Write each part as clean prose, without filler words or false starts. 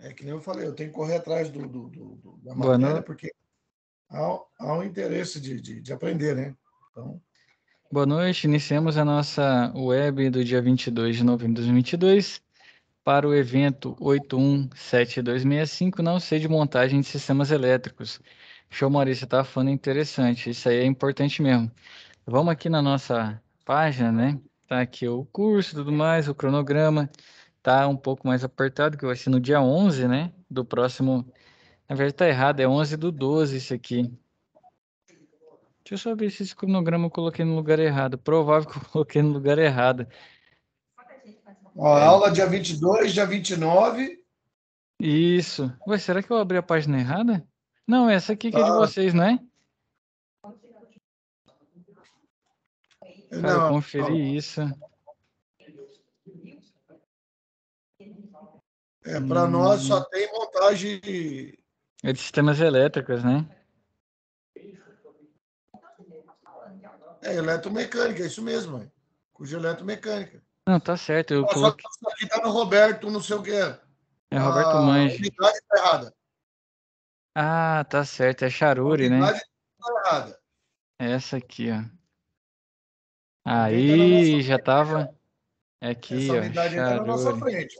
É que nem eu falei, eu tenho que correr atrás da Boa matéria, noite. porque há um interesse de aprender, né? Então, Boa noite. Iniciamos a nossa web do dia 22 de novembro de 2022 para o evento 817265, não sei de montagem de sistemas elétricos. Show, Maurício, tá falando interessante. Isso aí é importante mesmo. Vamos aqui na nossa página, né? Tá aqui o curso e tudo mais, o cronograma. Tá um pouco mais apertado, que vai ser no dia 11, né? Do próximo. Na verdade, tá errado, é 11/12 isso aqui. Deixa eu só ver se esse cronograma eu coloquei no lugar errado. Provável que eu coloquei no lugar errado. ó, É, aula dia 22, dia 29. isso. Ué, será que eu abri a página errada? Não, essa aqui que é de Tá, vocês, não é? Cara, eu não, conferi isso. para nós só Hum, tem montagem é de sistemas elétricos, né? eletromecânica, é isso mesmo, curso de eletromecânica. Não, tá certo. Eu Só que coloquei. isso aqui está no Roberto, não sei o que. É Roberto A Manji. unidade está errada. Ah, tá certo. É A Charuri, né? unidade está errada. É essa aqui, ó. Alguém está na nossa Aí, já frente. tava. Essa Aqui, ó. unidade aí está na nossa Charuri. frente.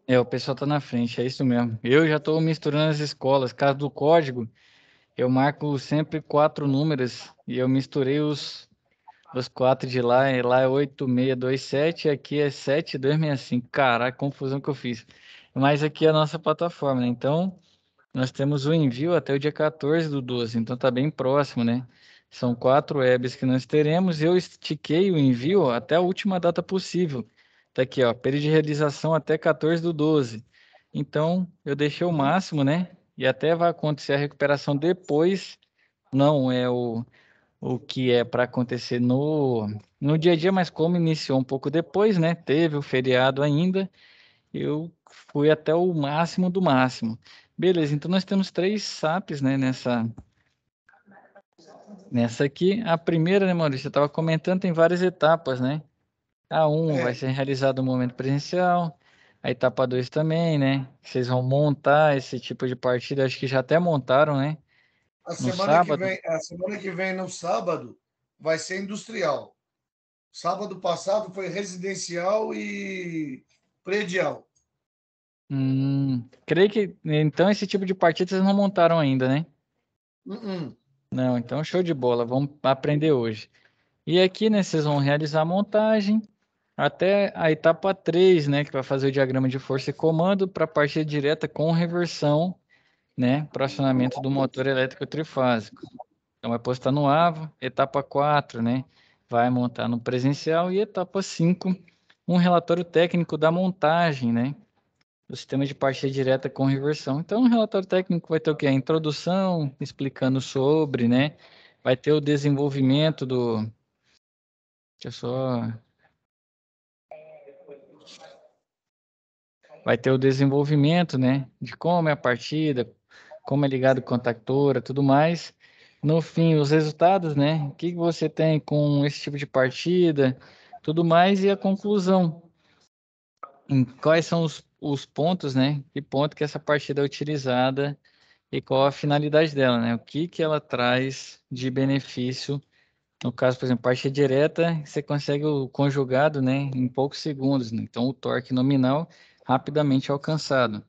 É, o pessoal tá na frente, é isso mesmo. Eu já tô misturando as escolas. Caso do código, eu marco sempre 4 números e eu misturei os 4 de lá. E lá é 8627 e aqui é 7265. Caraca, confusão que eu fiz. Mas aqui é a nossa plataforma, né? Então, nós temos o envio até o dia 14/12, então tá bem próximo, né? São 4 webs que nós teremos. Eu estiquei o envio até a última data possível. Tá aqui, ó, período de realização até 14/12. Então, eu deixei o máximo, né? E até vai acontecer a recuperação depois. Não é o que é para acontecer no dia a dia, mas como iniciou um pouco depois, né? Teve o feriado ainda. Eu fui até o máximo do máximo. Beleza, então nós temos 3 SAPs, né, nessa aqui. A primeira, né, Maurício, eu estava comentando, tem várias etapas, né? A 1 vai É, ser realizado no momento presencial, a etapa 2 também, né? Vocês vão montar esse tipo de partida, acho que já até montaram, né? No sábado. a semana que vem, no sábado, vai ser industrial. Sábado passado foi residencial e predial. Creio que, então, esse tipo de partida vocês não montaram ainda, né? Uh-uh. Não, então show de bola, vamos aprender hoje. E aqui, né, vocês vão realizar a montagem até a etapa 3, né, que vai fazer o diagrama de força e comando para partida direta com reversão, né, para acionamento do motor elétrico trifásico. Então vai postar no AVA, etapa 4, né, vai montar no presencial e etapa 5, um relatório técnico da montagem, né, do sistema de partida direta com reversão. Então o relatório técnico vai ter o quê? A introdução, explicando sobre, né, vai ter o desenvolvimento do... Deixa eu só... Vai ter o desenvolvimento, né, de como é a partida, como é ligado o contactora, tudo mais. No fim, os resultados, né, o que você tem com esse tipo de partida, tudo mais, e a conclusão. Em quais são os pontos, né, que ponto que essa partida é utilizada e qual a finalidade dela, né, o que que ela traz de benefício. No caso, por exemplo, partida direta, você consegue o conjugado, né, em poucos segundos, né? Então o torque nominal rapidamente alcançado.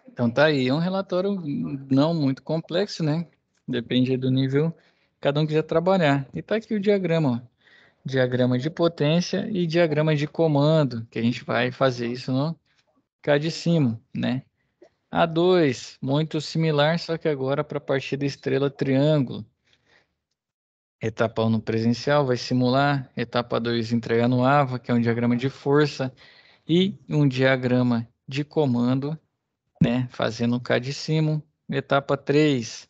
Então tá aí, é um relatório não muito complexo, né? Depende do nível que cada um quiser trabalhar. E tá aqui o diagrama, ó. Diagrama de potência e diagrama de comando, que a gente vai fazer isso no CAD-Simo, né? A2, muito similar, só que agora para a partida estrela triângulo. Etapa 1 no presencial vai simular, etapa 2 entregar no AVA, que é um diagrama de força, e um diagrama de comando, né, fazendo o CAD-Simo. Etapa 3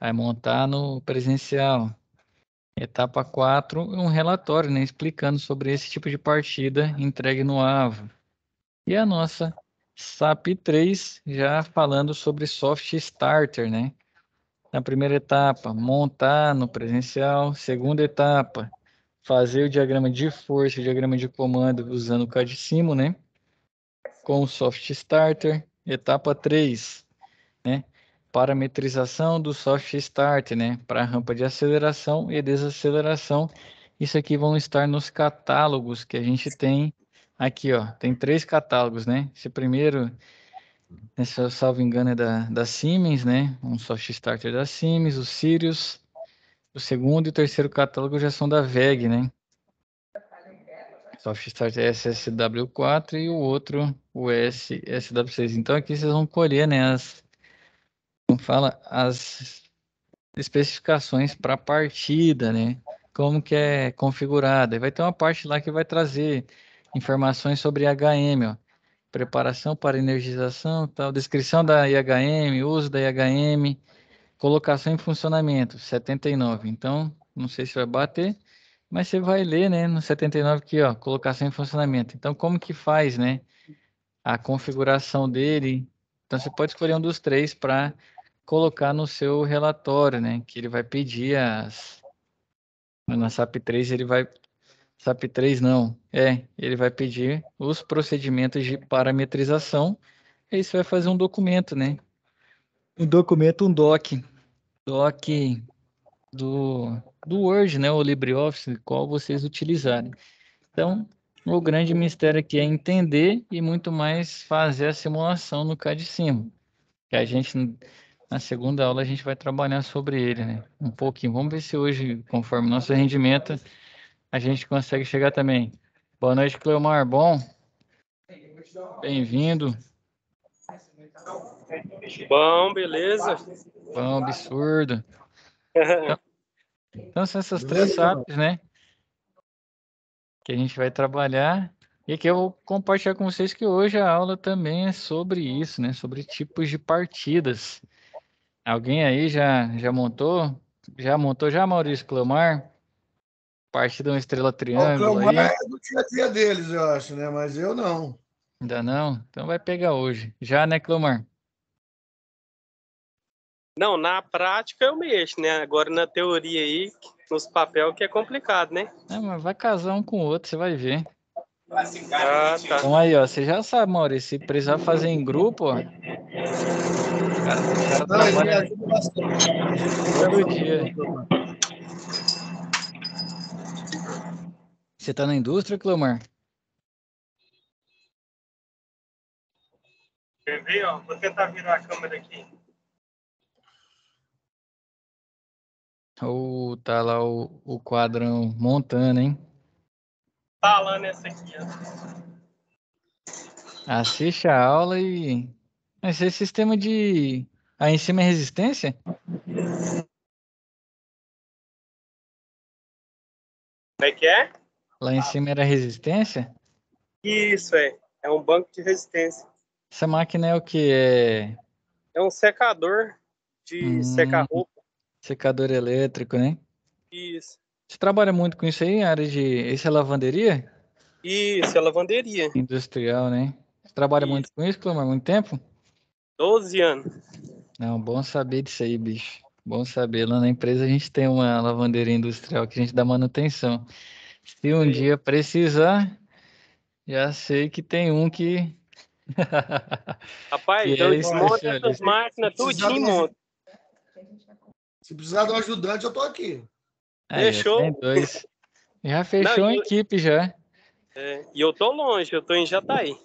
vai montar no presencial. Etapa 4, um relatório, né, explicando sobre esse tipo de partida entregue no AVA. E a nossa SAP 3 já falando sobre soft starter, né? Na primeira etapa, montar no presencial. Segunda etapa, fazer o diagrama de força, o diagrama de comando usando o CAD-Simo, né? Com o Soft Starter. Etapa 3, né? Parametrização do Soft Starter, né? Para rampa de aceleração e desaceleração. Isso aqui vão estar nos catálogos que a gente tem aqui, ó. Tem 3 catálogos, né? Esse primeiro, se eu salvo engano, é da Siemens, né? Um Soft Starter da Siemens, o Sirius. O segundo e o terceiro catálogo já são da VEG, né? Soft Starter SSW4 e o outro, o SSW6. Então aqui vocês vão colher, né, como fala, as especificações para a partida, né? Como que é configurada. E vai ter uma parte lá que vai trazer informações sobre IHM, ó. Preparação para energização, tal, descrição da IHM, uso da IHM, colocação em funcionamento, 79. Então, não sei se vai bater, mas você vai ler, né, no 79 aqui, ó, colocação em funcionamento. Então, como que faz, né, a configuração dele? Então, você pode escolher um dos 3 para colocar no seu relatório, né, que ele vai pedir na SAP 3 ele vai, SAP 3 não, ele vai pedir os procedimentos de parametrização, e aí você vai fazer um documento, né, um documento, um doc do Word, né, o LibreOffice, qual vocês utilizarem. Então, o grande mistério aqui é entender e muito mais fazer a simulação no CAD-Sim, que a gente, na segunda aula, a gente vai trabalhar sobre ele, né, um pouquinho. Vamos ver se hoje, conforme nosso rendimento, a gente consegue chegar também. Boa noite, Cleomar. Bom? Bem-vindo. Bom, beleza. Bom, absurdo. Então são essas 3 Beleza, Cleomar? SAPs, né, que a gente vai trabalhar. E aqui eu vou compartilhar com vocês que hoje a aula também é sobre isso, né? Sobre tipos de partidas. Alguém aí já montou? Já montou já, Maurício Cleomar? Partida uma estrela O triângulo Cleomar aí? é do dia a dia deles, eu acho, né? Mas eu não. Ainda não? Então vai pegar hoje. Já, né, Cleomar? Não, na prática eu mexo, né? Agora na teoria aí, nos papel que é complicado, né? Mas vai casar um com o outro, você vai ver. Ah, tá. Então aí, ó, você já sabe, Maurício, se precisar fazer em grupo, ó, o cara Não, ele me trabalha ajuda bastante. todo dia. Você tá na indústria, Cleomar? Quer ver, ó? Vou tentar virar a câmera aqui. Ou tá lá o quadrão montando, hein? Tá lá nessa aqui, ó. Assiste a aula e. Esse é sistema de. Aí em cima é resistência? Como é que é? Lá em cima era resistência? Isso, é. É um banco de resistência. Essa máquina é o que? É. É um secador de secar Hum, roupa. secador elétrico, né? Isso. Você trabalha muito com isso aí, em área de. Isso é lavanderia? Isso, é lavanderia. Industrial, né? Você trabalha muito Isso. com isso, Clamar? Muito tempo? 12 anos. Não, bom saber disso aí, bicho. Bom saber. Lá na empresa a gente tem uma lavanderia industrial que a gente dá manutenção. Se um Sei. dia precisar, já sei que tem um que, que Rapaz, eu é Olha, desmonto essas especialista. se máquinas precisar de tudinho, um, monto. se precisar de um ajudante, eu tô aqui. Aí, ó, tem Fechou? 2. Já Não, fechou a equipe já. e eu tô longe, eu tô em Jataí.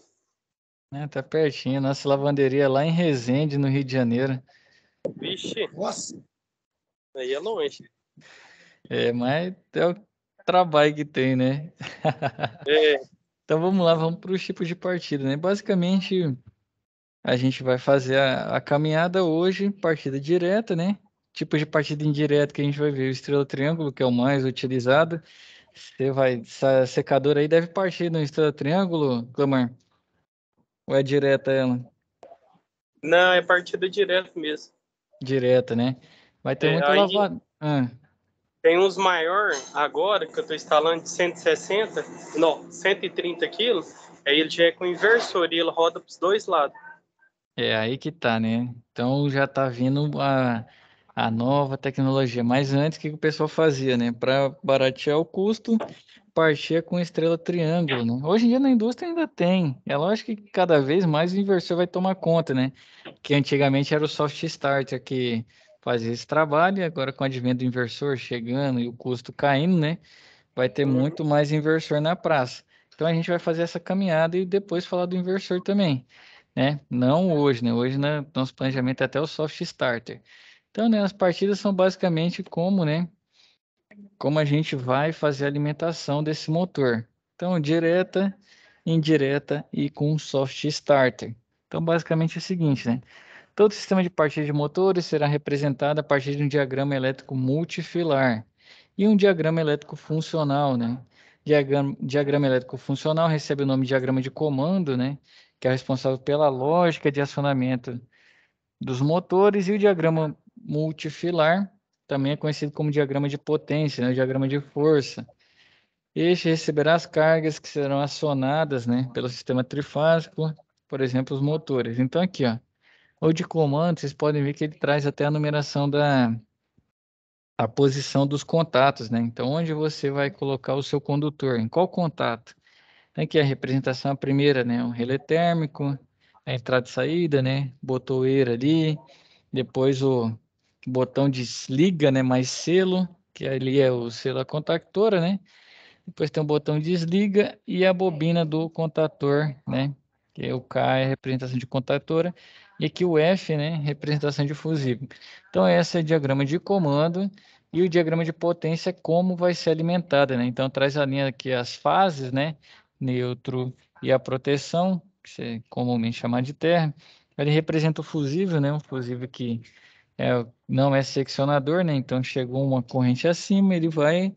Né? Tá pertinho. Nossa lavanderia é lá em Resende, no Rio de Janeiro. Vixe, Nossa, aí é longe. É, mas é o trabalho que tem, né? É, Então vamos lá, vamos para os tipos de partida, né? Basicamente, a gente vai fazer a caminhada hoje, partida direta, né? Tipo de partida indireta que a gente vai ver, o estrela triângulo, que é o mais utilizado. Você vai, essa secadora aí deve partir no estrela triângulo, Clamar? Ou é direta ela? não, é partida direto mesmo. Direta, né? Vai ter É, muita aí lavada. tem uns maior agora que eu tô instalando de 160, não, 130 quilos. Aí ele já é com inversor e ele roda pros dois lados. É aí que tá, né? Então já tá vindo a nova tecnologia. Mas antes, o que o pessoal fazia, né? Para baratear o custo, partia com estrela triângulo, né? Hoje em dia na indústria ainda tem. É lógico que cada vez mais o inversor vai tomar conta, né? Que antigamente era o soft starter que fazia esse trabalho, e agora com o advento do inversor chegando e o custo caindo, né? Vai ter muito mais inversor na praça. Então a gente vai fazer essa caminhada e depois falar do inversor também, né? Não hoje, né? Hoje, né, nosso planejamento é até o soft starter. Então, né, as partidas são basicamente como, né, como a gente vai fazer a alimentação desse motor. Então, direta, indireta e com soft starter. Então, basicamente é o seguinte, né? Todo sistema de partida de motores será representado a partir de um diagrama elétrico multifilar e um diagrama elétrico funcional, né? Diagrama elétrico funcional recebe o nome de diagrama de comando, né? Que é responsável pela lógica de acionamento dos motores, e o diagrama multifilar também é conhecido como diagrama de potência, né? O diagrama de força. Este receberá as cargas que serão acionadas, né, pelo sistema trifásico, por exemplo, os motores. Então aqui, ó, o de comando, vocês podem ver que ele traz até a numeração a posição dos contatos, né? Então, onde você vai colocar o seu condutor, em qual contato? Aqui a representação, a primeira, né? O relé térmico, a entrada e saída, né? Botoeira ali, depois o botão desliga, né? Mais selo, que ali é o selo a contactora, né? Depois tem o botão desliga e a bobina do contator, né? Que é o K é representação de contatora e aqui o F, né? Representação de fusível. Então esse é o diagrama de comando e o diagrama de potência é como vai ser alimentada, né? Então traz a linha aqui as fases, né? Neutro e a proteção, que é comumente chamado de terra. Ele representa o fusível, né? Um fusível que não é seccionador, né? Então chegou uma corrente acima, ele vai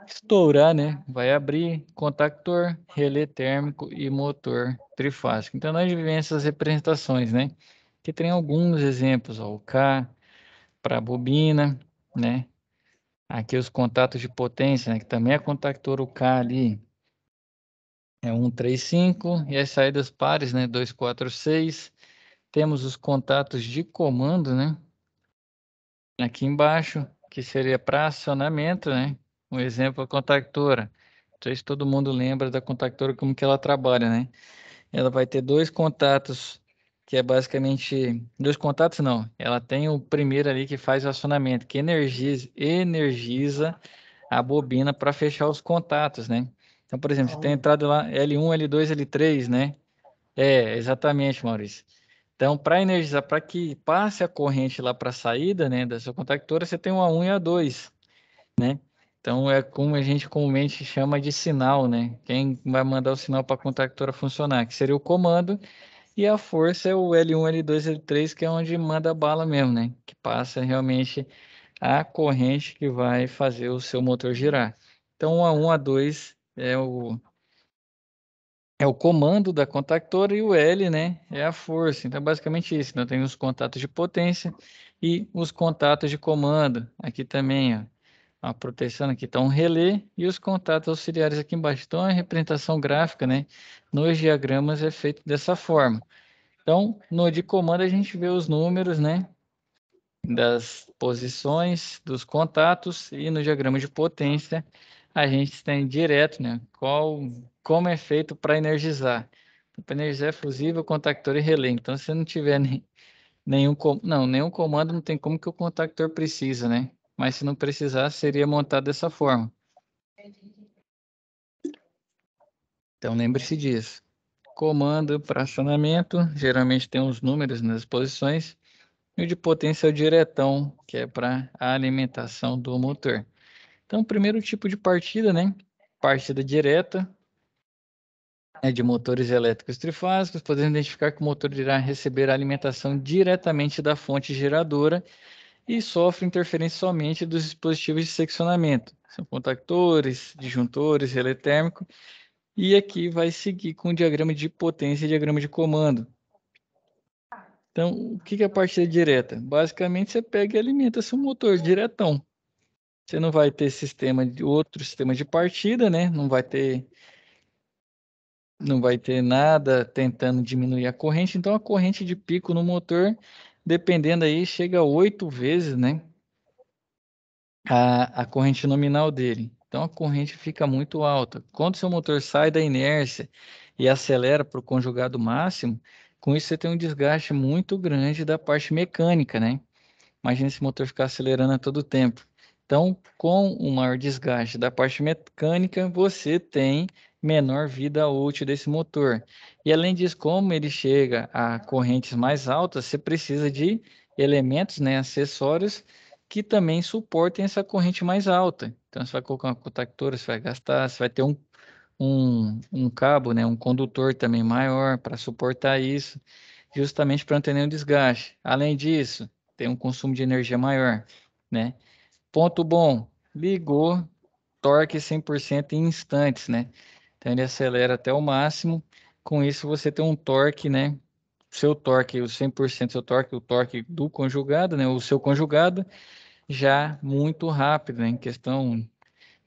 estourar, né? Vai abrir contactor, relé térmico e motor trifásico. Então, nós vemos essas representações, né? Que tem alguns exemplos, ó, o K para bobina, né? Aqui os contatos de potência, né? Que também é contactor, o K ali é 135, e as saídas pares, né? 246. Temos os contatos de comando, né? Aqui embaixo, que seria para acionamento, né? Um exemplo, a contactora. Não sei se todo mundo lembra da contactora, como que ela trabalha, né? Ela vai ter dois contatos, que é basicamente... Dois contatos, não. Ela tem o primeiro ali que faz o acionamento, que energiza a bobina para fechar os contatos, né? Então, por exemplo, você tem entrado lá L1, L2, L3, né? Exatamente, Maurício. Então, para energizar, para que passe a corrente lá para a saída, né, da sua contactora, você tem um A1 e A2, né? Então, é como a gente comumente chama de sinal, né? Quem vai mandar o sinal para a contactora funcionar, que seria o comando, e a força é o L1, L2, L3, que é onde manda a bala mesmo, né? Que passa realmente a corrente que vai fazer o seu motor girar. Então, o A1, A2 é o comando da contactora, e o L, né, é a força. Então, basicamente isso. Então, tem os contatos de potência e os contatos de comando. Aqui também, ó, a proteção aqui está um relé e os contatos auxiliares aqui embaixo. Então, a representação gráfica, né, nos diagramas é feita dessa forma. Então, no de comando a gente vê os números, né, das posições dos contatos, e no diagrama de potência a gente tem direto, né, como é feito para energizar. Para energizar é fusível, contactor e relé. Então, se não tiver nenhum comando, não tem como que o contactor precisa, né? Mas se não precisar, seria montado dessa forma. Então, lembre-se disso. Comando para acionamento, geralmente tem os números nas posições, e o de potência é o diretão, que é para a alimentação do motor. Então, o primeiro tipo de partida, né? Partida direta, de motores elétricos trifásicos. Podemos identificar que o motor irá receber a alimentação diretamente da fonte geradora e sofre interferência somente dos dispositivos de seccionamento. São contactores, disjuntores, relé térmico. E aqui vai seguir com o diagrama de potência e diagrama de comando. Então, o que é a partida direta? Basicamente, você pega e alimenta seu motor diretão. Você não vai ter outro sistema de partida, né? Não vai ter nada tentando diminuir a corrente. Então, a corrente de pico no motor dependendo aí, chega a 8 vezes, né, a corrente nominal dele. Então a corrente fica muito alta. Quando seu motor sai da inércia e acelera para o conjugado máximo, com isso você tem um desgaste muito grande da parte mecânica, né? Imagina esse motor ficar acelerando a todo tempo. Então, com o maior desgaste da parte mecânica, você tem menor vida útil desse motor. E além disso, como ele chega a correntes mais altas, você precisa de elementos, né, acessórios que também suportem essa corrente mais alta. Então, você vai colocar uma contactora, você vai gastar, você vai ter um cabo, né, um condutor também maior para suportar isso, justamente para não ter nenhum desgaste. Além disso, tem um consumo de energia maior, né? Ponto bom, ligou, torque 100% em instantes, né? Então ele acelera até o máximo. Com isso você tem um torque, né? Seu torque, o 100% seu torque, o torque do conjugado, né? O seu conjugado já muito rápido, né? Em questão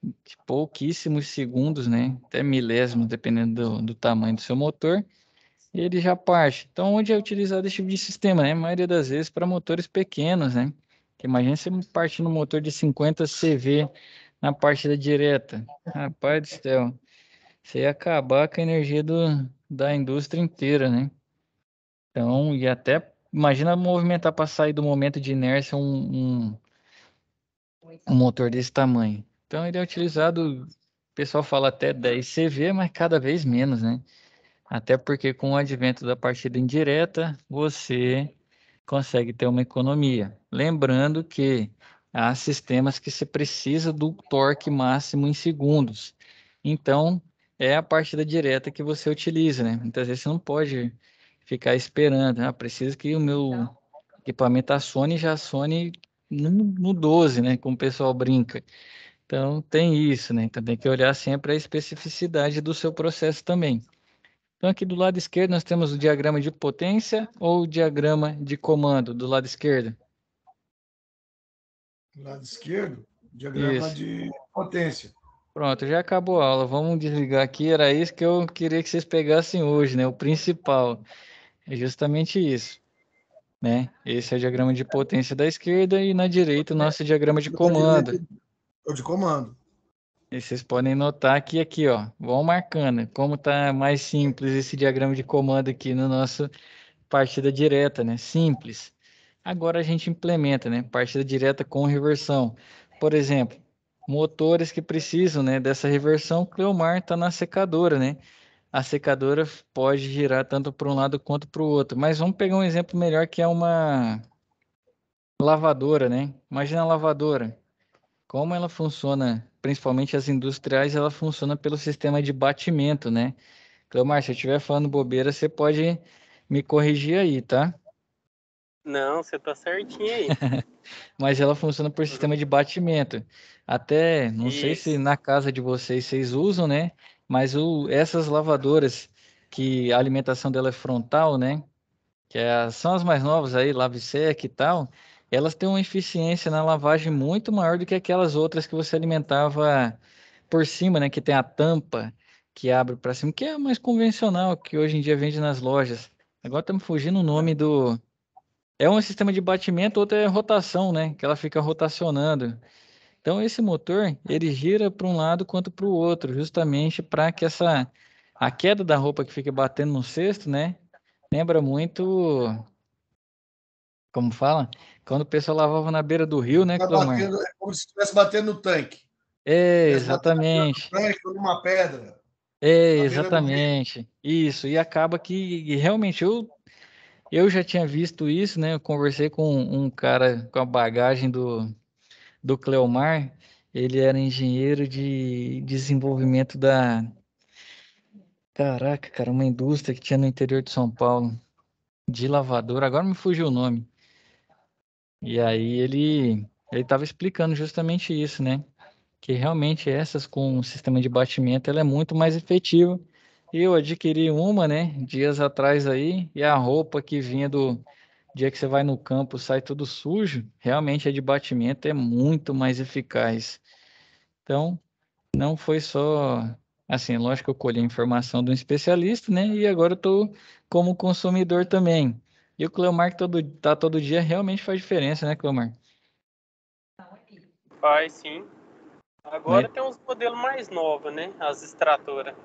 de pouquíssimos segundos, né? Até milésimos, dependendo do tamanho do seu motor, e ele já parte. Então, onde é utilizado esse tipo de sistema, né? A maioria das vezes para motores pequenos, né? Que imagina você partir no motor de 50 CV na partida direta. Rapaz do céu, você ia acabar com a energia da indústria inteira, né? Então, e até imagina movimentar para sair do momento de inércia um motor desse tamanho. Então, ele é utilizado, o pessoal fala até 10 CV, mas cada vez menos, né? Até porque com o advento da partida indireta, você consegue ter uma economia. Lembrando que há sistemas que você precisa do torque máximo em segundos. Então, é a partida direta que você utiliza, né? Muitas vezes você não pode ficar esperando. Ah, preciso que o meu equipamento acione já acione no 12, né? Como o pessoal brinca. Então, tem isso, né? Então, tem que olhar sempre a especificidade do seu processo também. Então, aqui do lado esquerdo, nós temos o diagrama de potência ou o diagrama de comando do lado esquerdo. Do lado esquerdo, diagrama Isso. de potência. Pronto, já acabou a aula. Vamos desligar aqui. Era isso que eu queria que vocês pegassem hoje, né? O principal é justamente isso, né? Esse é o diagrama de potência da esquerda e na direita o nosso diagrama de Da comando. direita, o de comando. E vocês podem notar que aqui, ó, vão marcando como tá mais simples esse diagrama de comando aqui no nosso partida direta, né? Simples. Agora a gente implementa, né? Partida direta com reversão. Por exemplo, motores que precisam, né, dessa reversão, o Cleomar está na secadora, né? A secadora pode girar tanto para um lado quanto para o outro. Mas vamos pegar um exemplo melhor que é uma lavadora, né? Imagina a lavadora. Como ela funciona, principalmente as industriais, ela funciona pelo sistema de batimento, né? Cleomar, se eu estiver falando bobeira, você pode me corrigir aí, tá? Não, você tá certinho aí. Mas ela funciona por sistema de batimento. Até, não sei se Isso. na casa de vocês usam, né? Mas essas lavadoras que a alimentação dela é frontal, né? São as mais novas aí, Lavsec e tal, elas têm uma eficiência na lavagem muito maior do que aquelas outras que você alimentava por cima, né? Que tem a tampa que abre para cima, que é a mais convencional, que hoje em dia vende nas lojas. Agora estamos fugindo o nome do. É um sistema de batimento, outro é rotação, né? Que ela fica rotacionando. Então, esse motor, ele gira para um lado quanto para o outro, justamente para que a queda da roupa que fica batendo no cesto, né? Lembra muito, como fala? Quando o pessoal lavava na beira do rio, né, Tá Cleomar? batendo, é como se estivesse batendo no tanque. É, Estivesse batendo na beira do exatamente. tanque ou numa pedra, É, na beira do rio. exatamente. Isso. E acaba que realmente eu já tinha visto isso, né? Eu conversei com um cara com a bagagem do Cleomar, ele era engenheiro de desenvolvimento caraca, cara, uma indústria que tinha no interior de São Paulo, de lavadora, agora me fugiu o nome. E aí ele estava explicando justamente isso, né? Que realmente essas com o sistema de batimento, ela é muito mais efetiva. E eu adquiri uma, né, dias atrás aí, e a roupa que vinha do dia que você vai no campo, sai tudo sujo, realmente a de batimento é muito mais eficaz. Então, não foi só assim, lógico que eu colhi a informação de um especialista, né? E agora eu estou como consumidor também. E o Cleomar que tá todo dia realmente faz diferença, né, Cleomar? Faz sim. Mas, Agora tem uns modelos mais novos, né? As extratoras.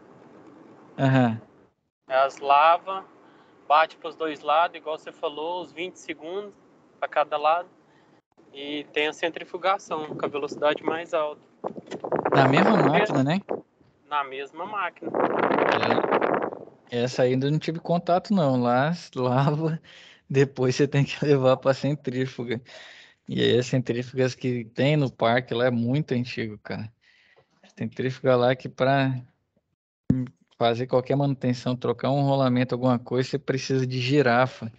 aham. As lava, bate para os dois lados, igual você falou, os 20 segundos para cada lado. E tem a centrifugação com a velocidade mais alta. Na mesma máquina, né? Na mesma máquina. É, essa ainda não tive contato, não. Lá, lava, depois você tem que levar para centrífuga. E aí, as centrífugas que tem no parque lá é muito antigo, cara. Centrífuga lá que para fazer qualquer manutenção, trocar um rolamento, alguma coisa, você precisa de girafa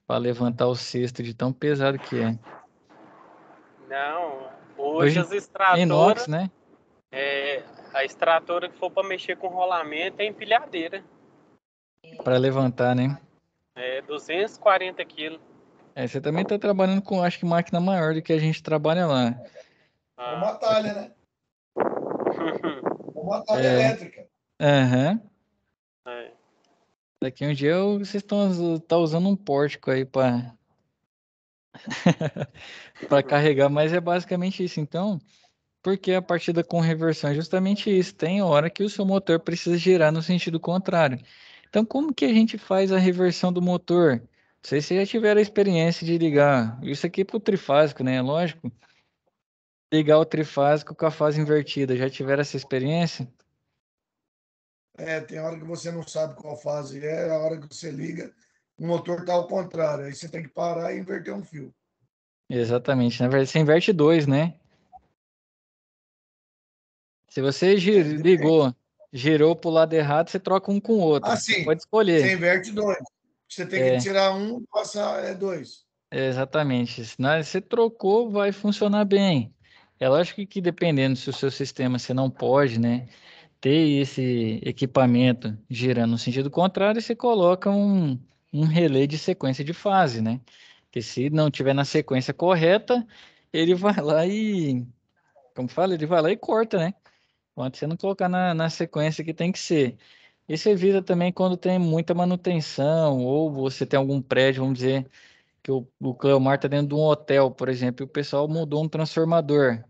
para levantar o cesto de tão pesado que é. Não, hoje Hoje, as inox, extratoras, né? a extratora que for para mexer com rolamento é empilhadeira. Para levantar, né? É 240 quilos. É, você também está trabalhando com, acho que, máquina maior do que a gente trabalha lá. É Ah. uma talha, né? É uma talha É, elétrica. aham. É. Daqui um dia vocês estão tá usando um pórtico aí para para carregar, mas é basicamente isso. Então, porque a partida com reversão é justamente isso. Tem hora que o seu motor precisa girar no sentido contrário. Então, como que a gente faz a reversão do motor? Não sei se já tiveram a experiência de ligar isso aqui para o trifásico, né? Lógico. Ligar o trifásico com a fase invertida. Já tiveram essa experiência? É, tem hora que você não sabe qual fase é, a hora que você liga, o motor está ao contrário. Aí você tem que parar e inverter um fio. Exatamente. Na verdade, você inverte dois, né? Se você É, depende. ligou, girou para o lado errado, você troca um com o outro. Ah, Você sim. pode Você escolher. inverte dois. Você tem que É, tirar um e passar dois. exatamente. Se você trocou, vai funcionar bem. É lógico que dependendo se o seu sistema você não pode, né, ter esse equipamento girando no sentido contrário, você coloca um relé de sequência de fase, né? Que se não tiver na sequência correta, ele vai lá e, como fala, ele vai lá e corta, né? Quando você não colocar na sequência que tem que ser. Isso evita também quando tem muita manutenção, ou você tem algum prédio, vamos dizer, que o Cleomar está dentro de um hotel, por exemplo, e o pessoal mudou um transformador.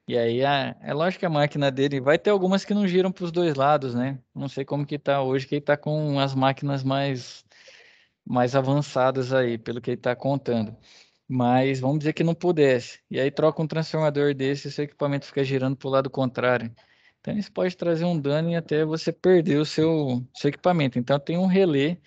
E aí é lógico que a máquina dele vai ter algumas que não giram para os dois lados, né? Não sei como que tá hoje, que ele está com as máquinas mais avançadas aí, pelo que ele está contando. Mas vamos dizer que não pudesse. E aí troca um transformador desse e seu equipamento fica girando para o lado contrário. Então isso pode trazer um dano e até você perder o seu equipamento. Então tem um relé,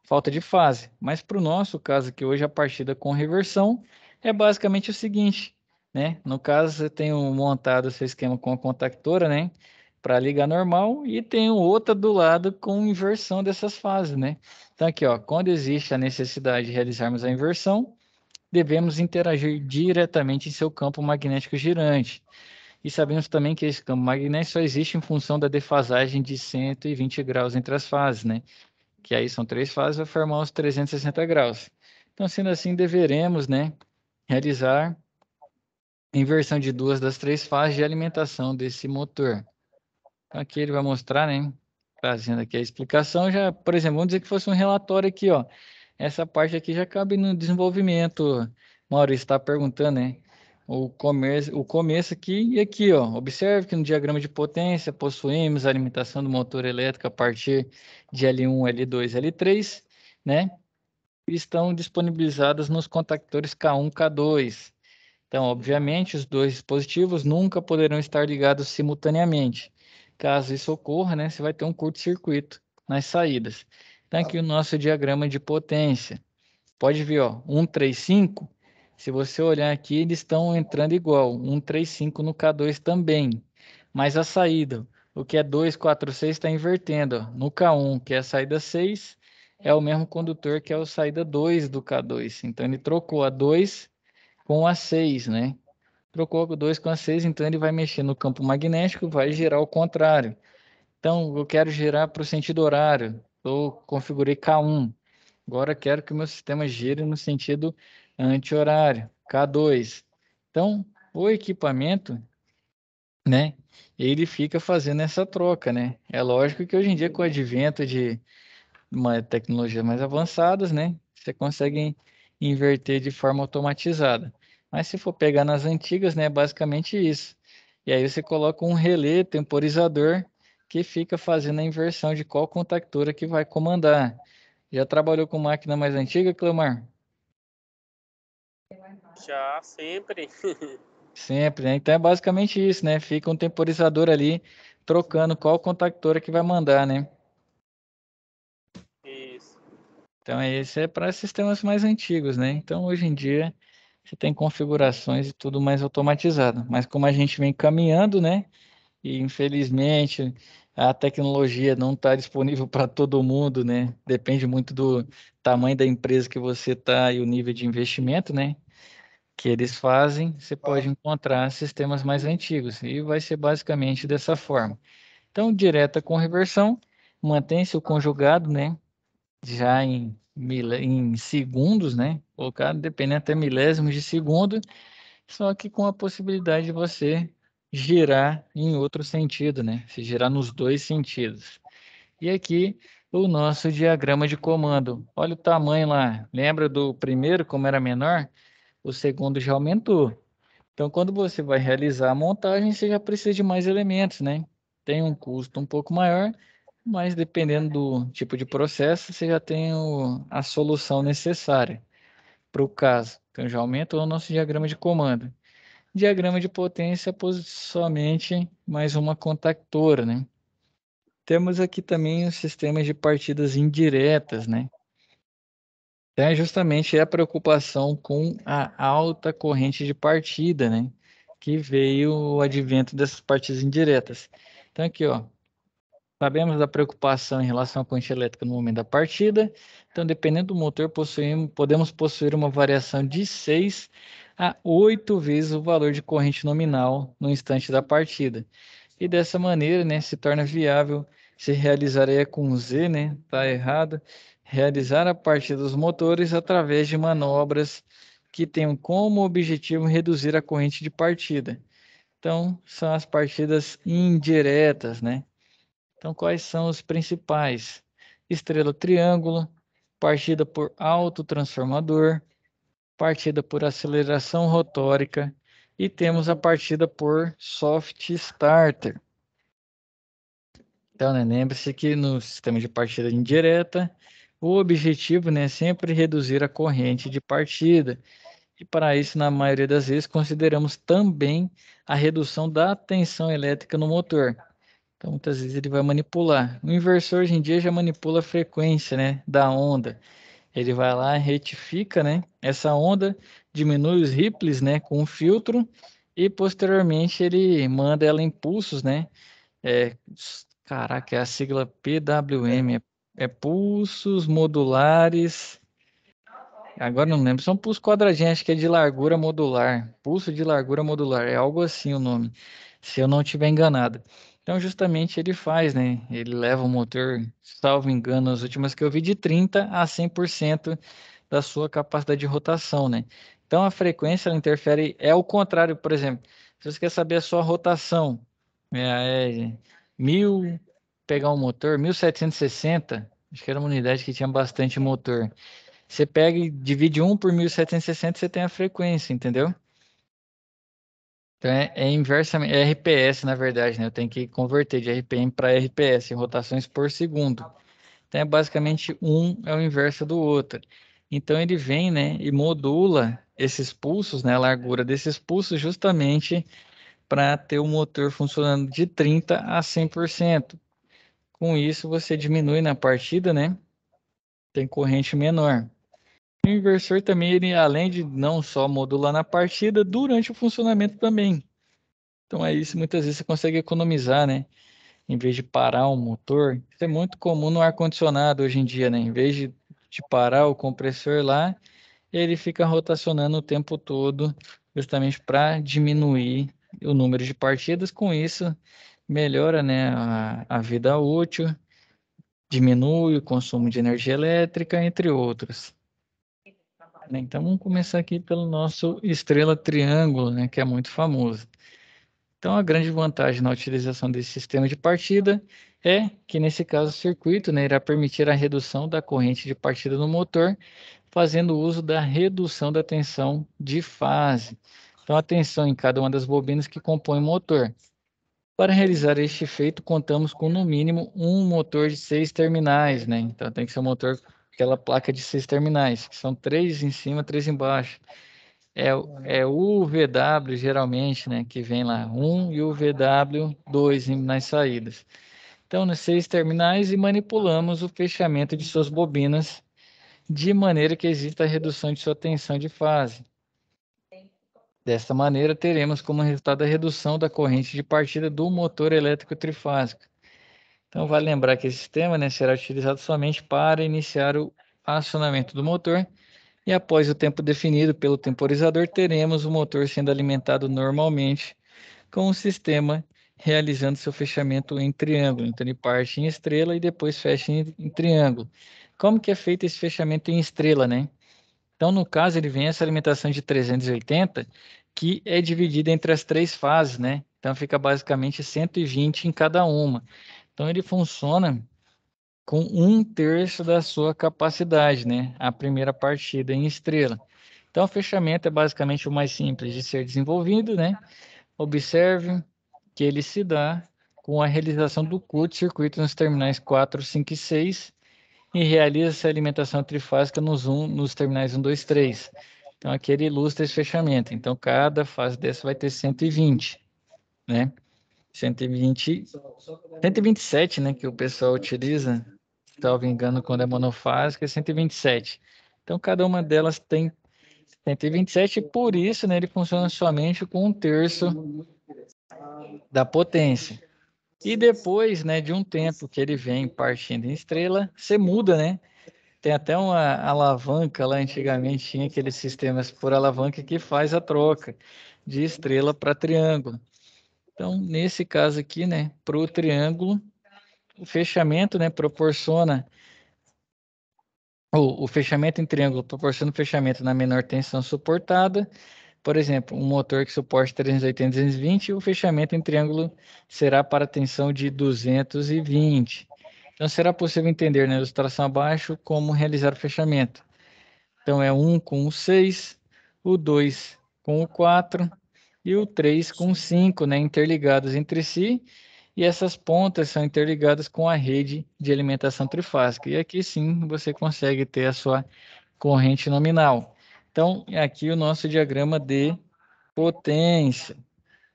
falta de fase. Mas para o nosso caso, que hoje a partida com reversão é basicamente o seguinte, né? No caso, você tem montado o seu esquema com a contactora, né? Para ligar normal e tem outra do lado com inversão dessas fases, né? Então aqui, ó, quando existe a necessidade de realizarmos a inversão, devemos interagir diretamente em seu campo magnético girante. E sabemos também que esse campo magnético só existe em função da defasagem de 120 graus entre as fases, né? Que aí são três fases, vai formar os 360 graus. Então, sendo assim, deveremos, né, realizar inversão de duas das três fases de alimentação desse motor. Então, aqui ele vai mostrar, né, fazendo aqui a explicação, já, por exemplo, vamos dizer que fosse um relatório aqui, ó. Essa parte aqui já cabe no desenvolvimento. Maurício está perguntando, né? O começo aqui e aqui, ó. Observe que no diagrama de potência possuímos a alimentação do motor elétrico a partir de L1, L2, L3, né? E estão disponibilizadas nos contactores K1, K2. Então, obviamente, os dois dispositivos nunca poderão estar ligados simultaneamente. Caso isso ocorra, né, você vai ter um curto-circuito nas saídas. Então, aqui o nosso diagrama de potência. Pode ver, ó, 135. Se você olhar aqui, eles estão entrando igual. 135 no K2 também. Mas a saída, o que é 246 está invertendo. Ó. No K1, que é a saída 6, é o mesmo condutor que é a saída 2 do K2. Então, ele trocou a 2 com a 6, né? Trocou o 2 com a 6, então ele vai mexer no campo magnético, vai girar ao contrário. Então, eu quero girar para o sentido horário. Eu configurei K1. Agora quero que o meu sistema gire no sentido anti-horário, K2. Então, o equipamento, né, ele fica fazendo essa troca, né? É lógico que hoje em dia, com o advento de uma tecnologia mais avançadas, né, você consegue inverter de forma automatizada. Mas se for pegar nas antigas, né, é basicamente isso. E aí você coloca um relé temporizador que fica fazendo a inversão de qual contactora que vai comandar. Já trabalhou com máquina mais antiga, Cleomar? Já sempre. Sempre, né? Então é basicamente isso, né? Fica um temporizador ali trocando qual contactora que vai mandar, né? Isso. Então esse é para sistemas mais antigos, né? Então hoje em dia você tem configurações e tudo mais automatizado. Mas como a gente vem caminhando, né? E infelizmente a tecnologia não está disponível para todo mundo, né? Depende muito do tamanho da empresa que você está e o nível de investimento, né? Que eles fazem, você pode encontrar sistemas mais antigos e vai ser basicamente dessa forma. Então, direta com reversão, mantém-se o conjugado, né? Já em segundos, né? Colocado dependendo até milésimos de segundo, só que com a possibilidade de você girar em outro sentido, né? Se girar nos dois sentidos. E aqui o nosso diagrama de comando. Olha o tamanho lá. Lembra do primeiro, como era menor? O segundo já aumentou. Então, quando você vai realizar a montagem, você já precisa de mais elementos, né? Tem um custo um pouco maior, mas dependendo do tipo de processo, você já tem a solução necessária para o caso. Então, já aumenta o nosso diagrama de comando. Diagrama de potência, somente mais uma contactora, né? Temos aqui também os sistemas de partidas indiretas, né? Então, é justamente a preocupação com a alta corrente de partida, né? Que veio o advento dessas partidas indiretas. Então, aqui, ó, sabemos da preocupação em relação à corrente elétrica no momento da partida. Então, dependendo do motor, podemos possuir uma variação de 6 a 8 vezes o valor de corrente nominal no instante da partida. E dessa maneira, né, se torna viável se realizar aí com Z, né, tá errado, realizar a partida dos motores através de manobras que tenham como objetivo reduzir a corrente de partida. Então, são as partidas indiretas, né? Então, quais são os principais? Estrela triângulo, partida por autotransformador, partida por aceleração rotórica e temos a partida por soft starter. Então, né, lembre-se que no sistema de partida indireta, o objetivo, né, é sempre reduzir a corrente de partida. E para isso, na maioria das vezes, consideramos também a redução da tensão elétrica no motor. Então, muitas vezes ele vai manipular. O inversor hoje em dia já manipula a frequência, né, da onda. Ele vai lá, retifica, né, essa onda, diminui os ripples, né, com um filtro e posteriormente ele manda ela em pulsos, né, é, caraca, é a sigla PWM, é pulsos modulares. Agora não lembro, são pulsos quadradinhos, acho que é de largura modular. Pulso de largura modular, é algo assim o nome, se eu não estiver enganado. Então, justamente ele faz, né? Ele leva o motor, salvo engano, as últimas que eu vi, de 30 a 100% da sua capacidade de rotação, né? Então, a frequência ela interfere, é o contrário, por exemplo, se você quer saber a sua rotação, é 1000, pegar um motor, 1760, acho que era uma unidade que tinha bastante motor. Você pega e divide 1 por 1760, você tem a frequência, entendeu? Então é inversamente, é RPS na verdade, né? Eu tenho que converter de RPM para RPS, rotações por segundo. Então é basicamente um é o inverso do outro. Então ele vem, né, e modula esses pulsos, né, a largura desses pulsos justamente para ter o motor funcionando de 30 a 100%. Com isso você diminui na partida, né? Tem corrente menor. O inversor também, ele, além de não só modular na partida, durante o funcionamento também. Então é isso, muitas vezes você consegue economizar, né? Em vez de parar o motor. Isso é muito comum no ar-condicionado hoje em dia, né? Em vez de parar o compressor lá, ele fica rotacionando o tempo todo, justamente para diminuir o número de partidas. Com isso, melhora, né, a vida útil, diminui o consumo de energia elétrica, entre outros. Né? Então vamos começar aqui pelo nosso estrela triângulo, né, que é muito famoso. Então a grande vantagem na utilização desse sistema de partida é que nesse caso o circuito, né, irá permitir a redução da corrente de partida no motor, fazendo uso da redução da tensão de fase. Então, a tensão em cada uma das bobinas que compõem o motor. Para realizar este feito, contamos com no mínimo um motor de 6 terminais, né? Então tem que ser um motor com aquela placa de 6 terminais, que são 3 em cima, 3 embaixo. É o VW geralmente, né? Que vem lá, 1 e o VW 2 nas saídas. Então, nos 6 terminais e manipulamos o fechamento de suas bobinas de maneira que exista a redução de sua tensão de fase. Desta maneira, teremos como resultado a redução da corrente de partida do motor elétrico trifásico. Então, vale lembrar que esse sistema, né, será utilizado somente para iniciar o acionamento do motor e após o tempo definido pelo temporizador, teremos o motor sendo alimentado normalmente com o sistema realizando seu fechamento em triângulo. Então, ele parte em estrela e depois fecha em triângulo. Como que é feito esse fechamento em estrela, né? Então, no caso, ele vem essa alimentação de 380, que é dividida entre as 3 fases, né? Então, fica basicamente 120 em cada uma. Então, ele funciona com 1/3 da sua capacidade, né? A primeira partida em estrela. Então, o fechamento é basicamente o mais simples de ser desenvolvido, né? Observe que ele se dá com a realização do curto-circuito nos terminais 4, 5 e 6 e realiza-se a alimentação trifásica nos terminais 1, 2, 3. Então, aqui ele ilustra esse fechamento. Então, cada fase dessa vai ter 120, né? 127, né, que o pessoal utiliza, salvo engano, quando é monofásica, é 127. Então, cada uma delas tem 127 e por isso, né, ele funciona somente com 1/3 da potência. E depois, né, de um tempo que ele vem partindo em estrela, você muda, né? Tem até uma alavanca lá, antigamente tinha aqueles sistemas por alavanca que faz a troca de estrela para triângulo. Então, nesse caso aqui, né, para o triângulo, o fechamento, né, proporciona o fechamento em triângulo proporciona o fechamento na menor tensão suportada. Por exemplo, um motor que suporte 380, 220, o fechamento em triângulo será para tensão de 220. Então, será possível entender na ilustração abaixo como realizar o fechamento. Então, é 1 com o 6, o 2 com o 4 e o 3 com o 5, né, interligados entre si, e essas pontas são interligadas com a rede de alimentação trifásica. E aqui sim você consegue ter a sua corrente nominal. Então, aqui o nosso diagrama de potência.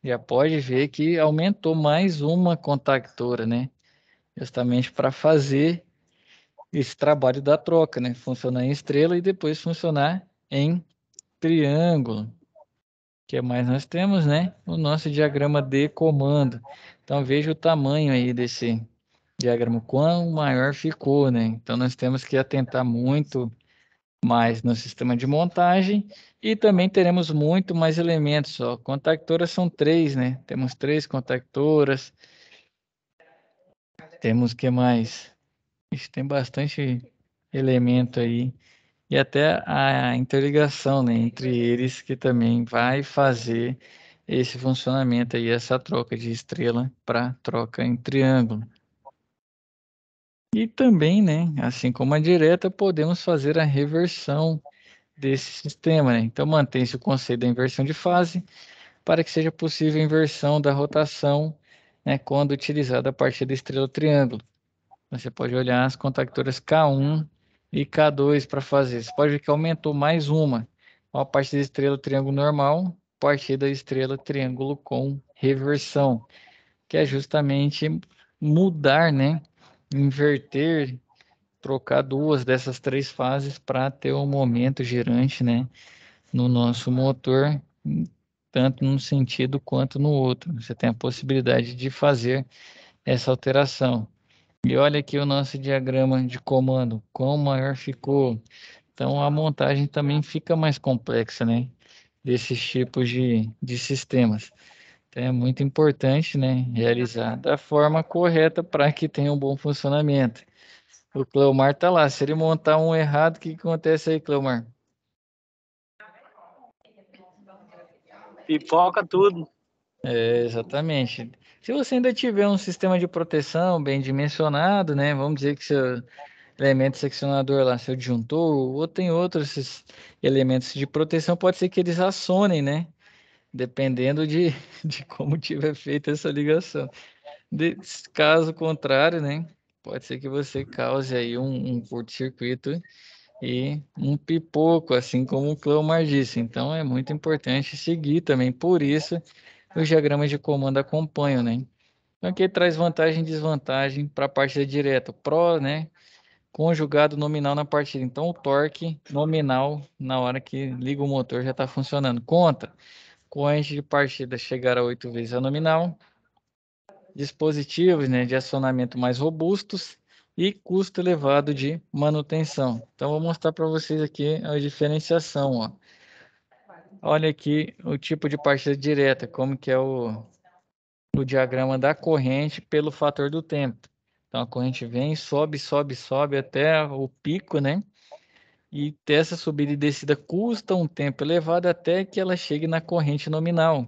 Já pode ver que aumentou mais uma contactora, né? Justamente para fazer esse trabalho da troca, né? Funcionar em estrela e depois funcionar em triângulo. O que mais nós temos, né? O nosso diagrama de comando. Então, veja o tamanho aí desse diagrama, quão maior ficou, né? Então, nós temos que atentar muito mais no sistema de montagem e também teremos muito mais elementos. Ó. Contactoras são 3, né? Temos 3 contactoras. Temos que mais? Tem bastante elemento aí. E até a interligação, né, entre eles que também vai fazer esse funcionamento aí, essa troca de estrela para troca em triângulo. E também, né, assim como a direta, podemos fazer a reversão desse sistema, né? Então mantém-se o conceito da inversão de fase para que seja possível a inversão da rotação, né, quando utilizada a partir da estrela triângulo. Você pode olhar as contactoras K1 e K2 para fazer. Você pode ver que aumentou mais uma. A partir da estrela triângulo normal, a partir da estrela triângulo com reversão, que é justamente mudar, né? Inverter, trocar duas dessas 3 fases para ter um momento girante, né? No nosso motor, tanto num sentido quanto no outro. Você tem a possibilidade de fazer essa alteração. E olha aqui o nosso diagrama de comando, quão maior ficou. Então a montagem também fica mais complexa, né? Desses tipos de sistemas. Então é muito importante, né? Realizar da forma correta para que tenha um bom funcionamento. O Cleomar tá lá. Se ele montar um errado, o que acontece aí, Cleomar? Pipoca tudo. Exatamente. Se você ainda tiver um sistema de proteção bem dimensionado, né? Vamos dizer que elemento seccionador lá, seu disjuntor, ou tem outros esses elementos de proteção, pode ser que eles acionem, né? Dependendo de como tiver feita essa ligação. Caso contrário, né? Pode ser que você cause aí um curto-circuito e um pipoco, assim como o Cleomar disse. Então é muito importante seguir também. Por isso, os diagramas de comando acompanham, né? Então aqui traz vantagem e desvantagem para a partida direta. Pró, né? Conjugado nominal na partida. Então o torque nominal na hora que liga o motor já está funcionando. Contra. Corrente de partida chegar a 8 vezes a nominal. Dispositivos, né, de acionamento mais robustos e custo elevado de manutenção. Então, vou mostrar para vocês aqui a diferenciação. Ó. Olha aqui o tipo de partida direta, como que é o diagrama da corrente pelo fator do tempo. Então, a corrente vem, sobe, sobe, sobe até o pico, né? E essa subida e descida custa um tempo elevado até que ela chegue na corrente nominal.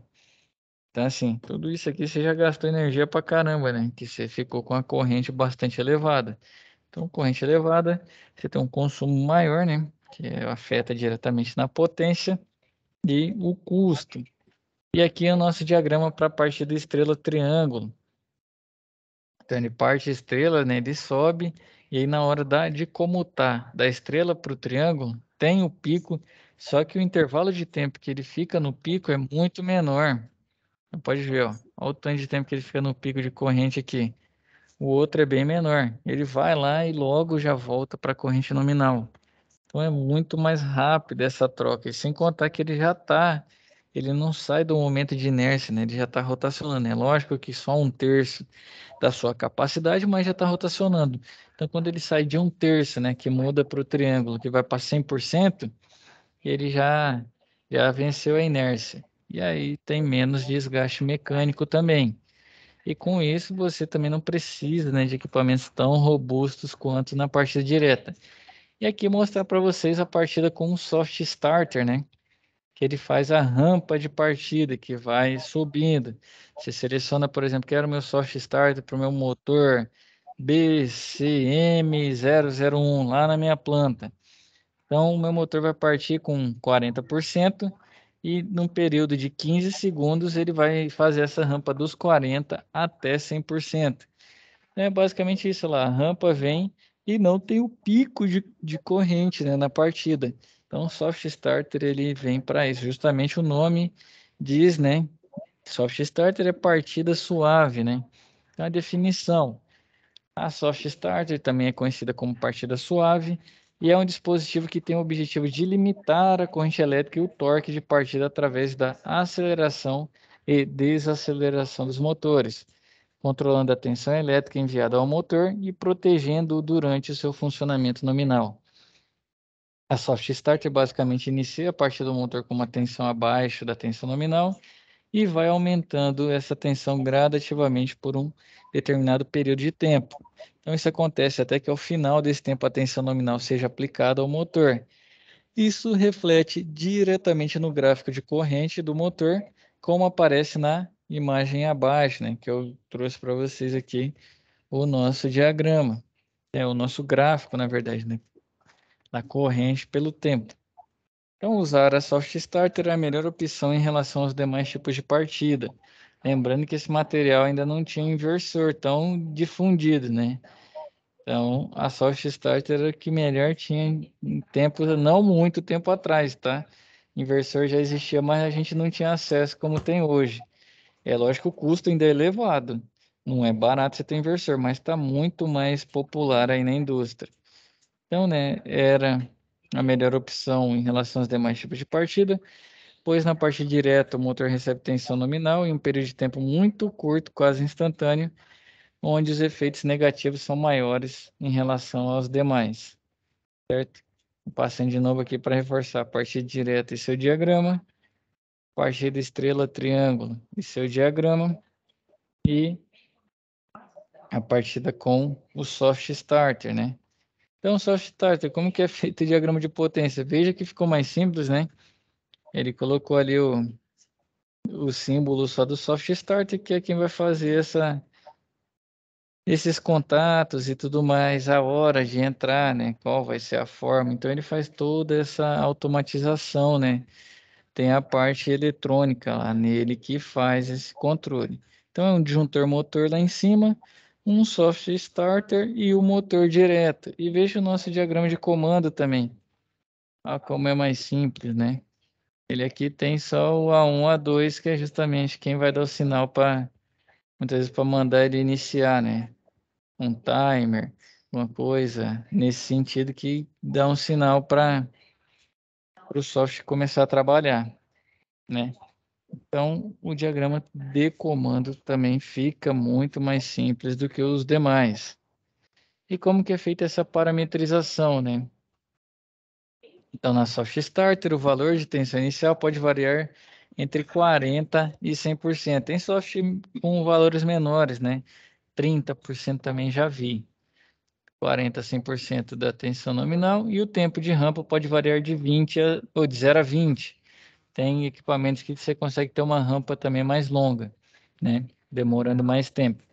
Então, assim, tudo isso aqui você já gastou energia pra caramba, né? Que você ficou com a corrente bastante elevada. Então, corrente elevada, você tem um consumo maior, né? Que afeta diretamente na potência e o custo. E aqui é o nosso diagrama para a parte da estrela triângulo. Então, ele parte estrela, né? Ele sobe, e aí na hora de comutar da estrela para o triângulo, tem o pico, só que o intervalo de tempo que ele fica no pico é muito menor. Pode ver, ó. Olha o tanto de tempo que ele fica no pico de corrente aqui. O outro é bem menor. Ele vai lá e logo já volta para a corrente nominal. Então é muito mais rápido essa troca. E sem contar que ele não sai do momento de inércia, né? Ele já está rotacionando. É lógico que só um terço da sua capacidade, mas já está rotacionando. Então quando ele sai de um terço, né, que muda para o triângulo, que vai para 100%, ele já venceu a inércia. E aí tem menos desgaste mecânico também. E com isso você também não precisa, né, de equipamentos tão robustos quanto na partida direta. E aqui mostrar para vocês a partida com um soft starter, né? Que ele faz a rampa de partida que vai subindo. Você seleciona, por exemplo, quero meu soft starter para o meu motor BCM001 lá na minha planta. Então, o meu motor vai partir com 40% e num período de 15 segundos ele vai fazer essa rampa dos 40 até 100%. É basicamente isso lá, a rampa vem e não tem o pico de corrente, né, na partida. Então, o soft starter ele vem para isso, justamente o nome diz, né? Soft starter é partida suave, né? Então, a definição. A soft starter também é conhecida como partida suave e é um dispositivo que tem o objetivo de limitar a corrente elétrica e o torque de partida através da aceleração e desaceleração dos motores, controlando a tensão elétrica enviada ao motor e protegendo-o durante o seu funcionamento nominal. A soft starter basicamente inicia a partida do motor com uma tensão abaixo da tensão nominal e vai aumentando essa tensão gradativamente por um determinado período de tempo. Então, isso acontece até que ao final desse tempo a tensão nominal seja aplicada ao motor. Isso reflete diretamente no gráfico de corrente do motor, como aparece na imagem abaixo, né, que eu trouxe para vocês aqui o nosso diagrama. É o nosso gráfico, na verdade, né, da corrente pelo tempo. Então, usar a Soft Starter é a melhor opção em relação aos demais tipos de partida. Lembrando que esse material ainda não tinha inversor tão difundido, né? Então, a Soft Starter era o que melhor tinha em tempo, não muito tempo atrás, tá? Inversor já existia, mas a gente não tinha acesso como tem hoje. É lógico que o custo ainda é elevado. Não é barato você ter inversor, mas está muito mais popular aí na indústria. Então, né, era a melhor opção em relação aos demais tipos de partida, pois na parte direta o motor recebe tensão nominal em um período de tempo muito curto, quase instantâneo, onde os efeitos negativos são maiores em relação aos demais, certo? Passando de novo aqui para reforçar a partida direta e seu diagrama, partida estrela triângulo e seu diagrama, e a partida com o soft starter, né? Então, soft starter, como que é feito o diagrama de potência? Veja que ficou mais simples, né? Ele colocou ali o símbolo só do soft starter, que é quem vai fazer esses contatos e tudo mais, a hora de entrar, né? Qual vai ser a forma. Então ele faz toda essa automatização, né? Tem a parte eletrônica lá nele que faz esse controle. Então é um disjuntor motor lá em cima, um soft starter e o motor direto. E veja o nosso diagrama de comando também. Olha como é mais simples, né? Ele aqui tem só o A1, A2, que é justamente quem vai dar o sinal para, muitas vezes, para mandar ele iniciar, né? Um timer, uma coisa nesse sentido que dá um sinal para o software começar a trabalhar, né? Então, o diagrama de comando também fica muito mais simples do que os demais. E como que é feita essa parametrização, né? Então, na Soft Starter, o valor de tensão inicial pode variar entre 40% e 100%. Tem software com valores menores, né? 30% também já vi. 40% a 100% da tensão nominal. E o tempo de rampa pode variar de 20 ou de 0 a 20. Tem equipamentos que você consegue ter uma rampa também mais longa, né? Demorando mais tempo.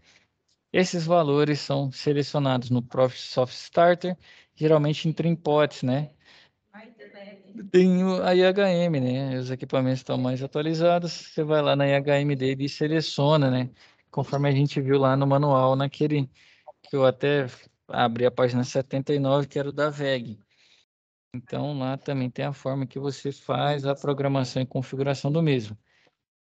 Esses valores são selecionados no Profit Soft Starter, geralmente em trimpotes, né? Tem a IHM, né? Os equipamentos estão mais atualizados. Você vai lá na IHM dele e seleciona, né? Conforme a gente viu lá no manual, naquele que eu até abri a página 79, que era o da VEG. Então, lá também tem a forma que você faz a programação e configuração do mesmo.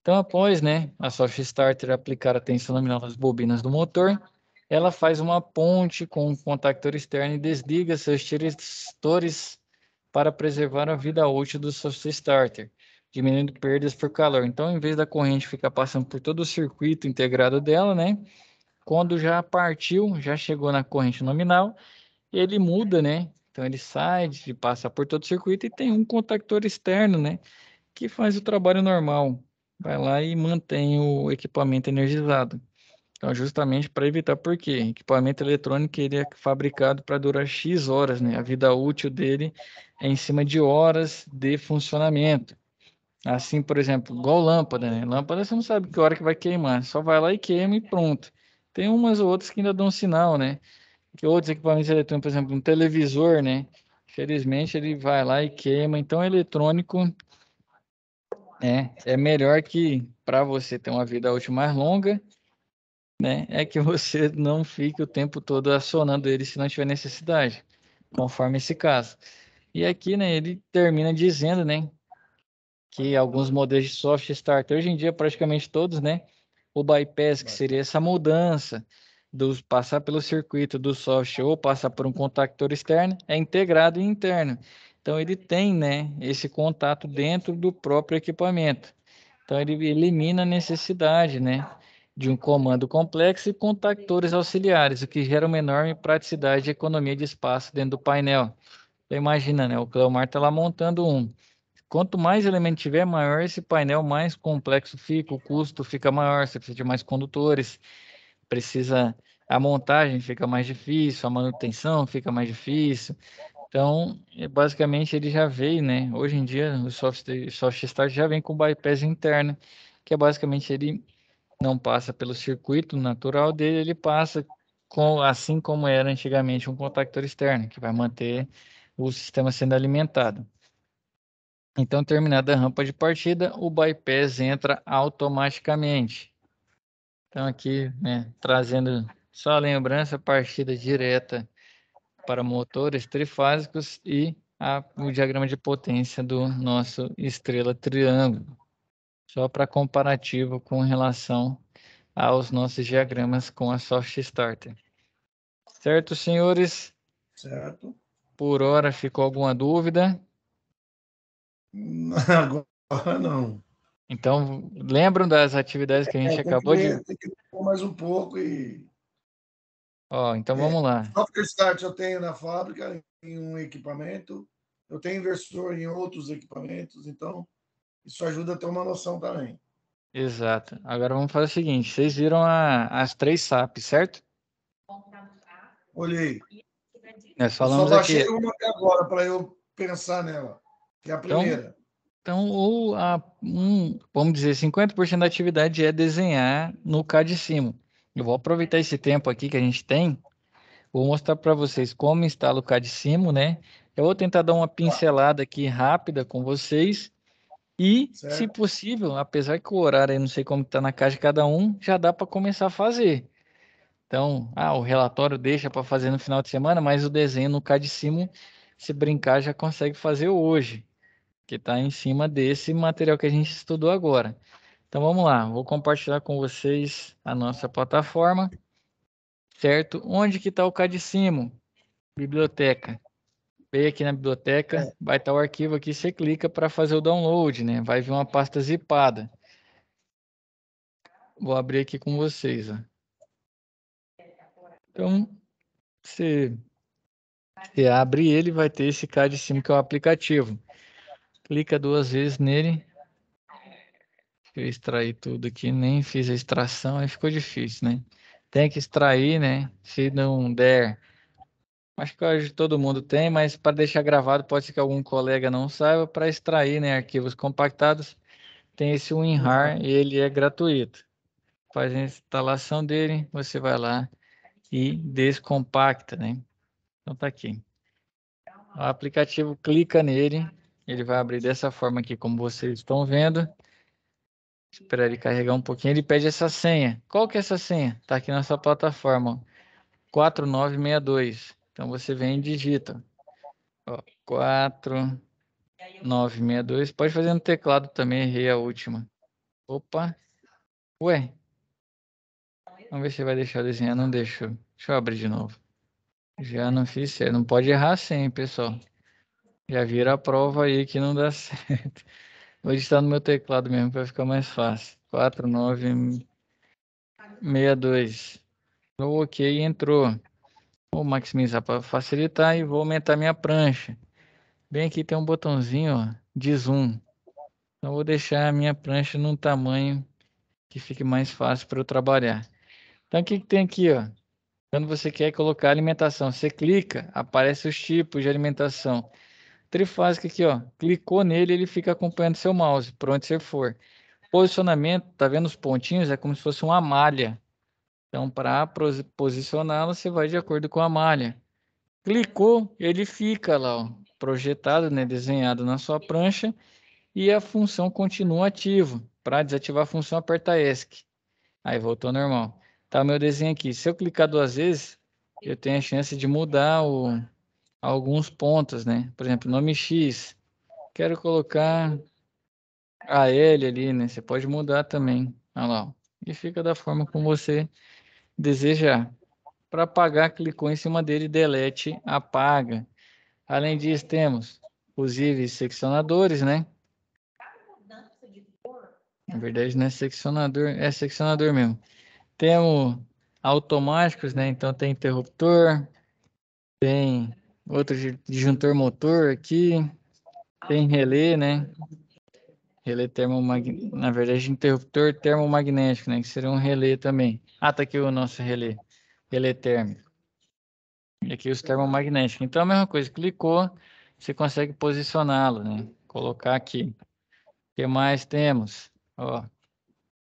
Então, após, né, a Soft Starter aplicar a tensão nominal nas bobinas do motor, ela faz uma ponte com o contactor externo e desliga seus tiristores para preservar a vida útil do Soft Starter, diminuindo perdas por calor. Então, em vez da corrente ficar passando por todo o circuito integrado dela, né, quando já partiu, já chegou na corrente nominal, ele muda, né? Então, ele sai de passar por todo o circuito e tem um contactor externo, né, que faz o trabalho normal. Vai lá e mantém o equipamento energizado. Então, justamente para evitar, por quê? Equipamento eletrônico ele é fabricado para durar X horas, né? A vida útil dele é em cima de horas de funcionamento. Assim, por exemplo, igual lâmpada, né? Lâmpada você não sabe que hora que vai queimar, só vai lá e queima e pronto. Tem umas ou outras que ainda dão sinal, né? Que outros equipamentos eletrônicos, por exemplo, um televisor, né? Infelizmente ele vai lá e queima. Então, eletrônico é melhor que para você ter uma vida útil mais longa, né? É que você não fique o tempo todo acionando ele se não tiver necessidade, conforme esse caso. E aqui, né, ele termina dizendo, né, que alguns modelos de soft start, hoje em dia praticamente todos, né, o bypass, que seria essa mudança dos passar pelo circuito do software ou passar por um contactor externo, é integrado e interno. Então ele tem, né, esse contato dentro do próprio equipamento. Então ele elimina a necessidade, né, de um comando complexo e contactores auxiliares, o que gera uma enorme praticidade e economia de espaço dentro do painel. Então imagina, né, o Cleomar está lá montando um. Quanto mais elemento tiver, maior esse painel, mais complexo fica, o custo fica maior, você precisa de mais condutores, precisa a montagem fica mais difícil, a manutenção fica mais difícil. Então, basicamente ele já veio, né? Hoje em dia o soft start já vem com bypass interno, que é basicamente ele não passa pelo circuito natural dele, ele passa com, assim como era antigamente um contactor externo, que vai manter o sistema sendo alimentado. Então, terminada a rampa de partida, o bypass entra automaticamente. Então, aqui, né, trazendo só a lembrança, partida direta para motores trifásicos e o diagrama de potência do nosso estrela triângulo. Só para comparativo com relação aos nossos diagramas com a Soft Starter. Certo, senhores? Certo. Por hora, ficou alguma dúvida? Agora não. Então, lembram das atividades que a gente acabou de... Tem que ler mais um pouco e... Ó, então vamos lá. Software Start eu tenho na fábrica, em um equipamento. Eu tenho inversor em outros equipamentos, então isso ajuda a ter uma noção também. Exato. Agora vamos fazer o seguinte, vocês viram as 3 SAP, certo? Olhei. Nós Eu só falamos baixei aqui. uma até agora para eu pensar nela, que é a primeira. Então vamos dizer, 50% da atividade é desenhar no CAD Simo. Eu vou aproveitar esse tempo aqui que a gente tem, vou mostrar para vocês como instala o CAD-Simo, né? Eu vou tentar dar uma pincelada aqui rápida com vocês e, se Certo? possível, apesar que o horário aí não sei como está na casa de cada um, já dá para começar a fazer. Então, o relatório deixa para fazer no final de semana, mas o desenho no CAD-Simo, se brincar, já consegue fazer hoje, que está em cima desse material que a gente estudou agora. Então vamos lá, vou compartilhar com vocês a nossa plataforma, certo? Onde que está o CAD-Simo? Biblioteca. Vem aqui na biblioteca, vai estar o arquivo aqui, você clica para fazer o download, né? Vai vir uma pasta zipada. Vou abrir aqui com vocês, ó. Então, você abre ele, vai ter esse CAD-Simo que é o aplicativo. Clica 2 vezes nele. Deixa eu extrair tudo aqui, nem fiz a extração, aí ficou difícil, né? Tem que extrair, né? Se não der, acho que hoje todo mundo tem, mas para deixar gravado, pode ser que algum colega não saiba, para extrair, né, arquivos compactados, tem esse WinRAR e ele é gratuito. Faz a instalação dele, você vai lá e descompacta, né? Então tá aqui. O aplicativo clica nele, ele vai abrir dessa forma aqui, como vocês estão vendo. Esperar ele carregar um pouquinho, ele pede essa senha. Qual que é essa senha? Tá aqui na sua plataforma, ó. 4962. Então você vem e digita. Ó, 4962. Pode fazer no teclado também, errei a última. Opa. Ué. Vamos ver se vai deixar eu desenhar. Não deixou. Deixa eu abrir de novo. Já não fiz certo. Não pode errar a senha, pessoal. Já vira a prova aí que não dá certo. Vou digitar no meu teclado mesmo para ficar mais fácil. 4962. Ok, entrou. Vou maximizar para facilitar e vou aumentar minha prancha. Bem aqui tem um botãozinho, ó, de zoom. Então vou deixar a minha prancha num tamanho que fique mais fácil para eu trabalhar. Então o que que tem aqui, ó? Quando você quer colocar alimentação, você clica, aparece os tipos de alimentação. Trifásico aqui, ó. Clicou nele, ele fica acompanhando seu mouse, por onde você for. Posicionamento, tá vendo os pontinhos? É como se fosse uma malha. Então, para posicioná-la, você vai de acordo com a malha. Clicou, ele fica lá, ó, projetado, né, desenhado na sua prancha e a função continua ativa. Para desativar a função, aperta ESC. Aí voltou ao normal. Tá o meu desenho aqui. Se eu clicar 2 vezes, eu tenho a chance de mudar alguns pontos, né? Por exemplo, nome X. Quero colocar a L ali, né? Você pode mudar também. Olha lá, ó. E fica da forma como você desejar. Para apagar, clicou em cima dele, delete, apaga. Além disso, temos os íveis seccionadores, né? Na verdade, não é seccionador mesmo. Temos automáticos, né? Então tem interruptor, tem outro disjuntor motor aqui, tem relé, né? Relé termomagnético, na verdade, interruptor termomagnético, né? Que seria um relé também. Ah, tá aqui o nosso relé, relé térmico. E aqui os termomagnéticos. Então, a mesma coisa, clicou, você consegue posicioná-lo, né? Colocar aqui. O que mais temos? Ó,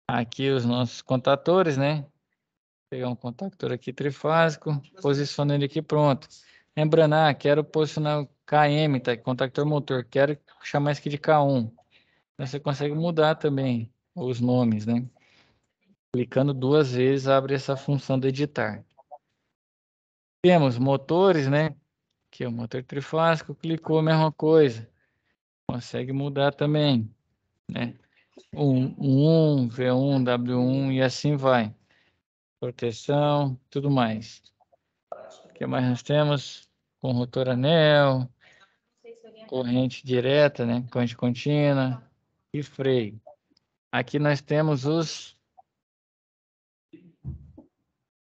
aqui os nossos contatores, né? Vou pegar um contactor aqui trifásico, posiciono ele aqui, pronto. Lembrando, quero posicionar o KM, tá? Contactor motor, quero chamar esse aqui de K1. Então, você consegue mudar também os nomes, né? Clicando 2 vezes, abre essa função de editar. Temos motores, né? Aqui o motor trifásico, clicou, a mesma coisa. Consegue mudar também, né? V1, W1 e assim vai. Proteção, tudo mais. O que mais nós temos? Com rotor anel, corrente direta, né? Corrente contínua e freio. Aqui nós temos os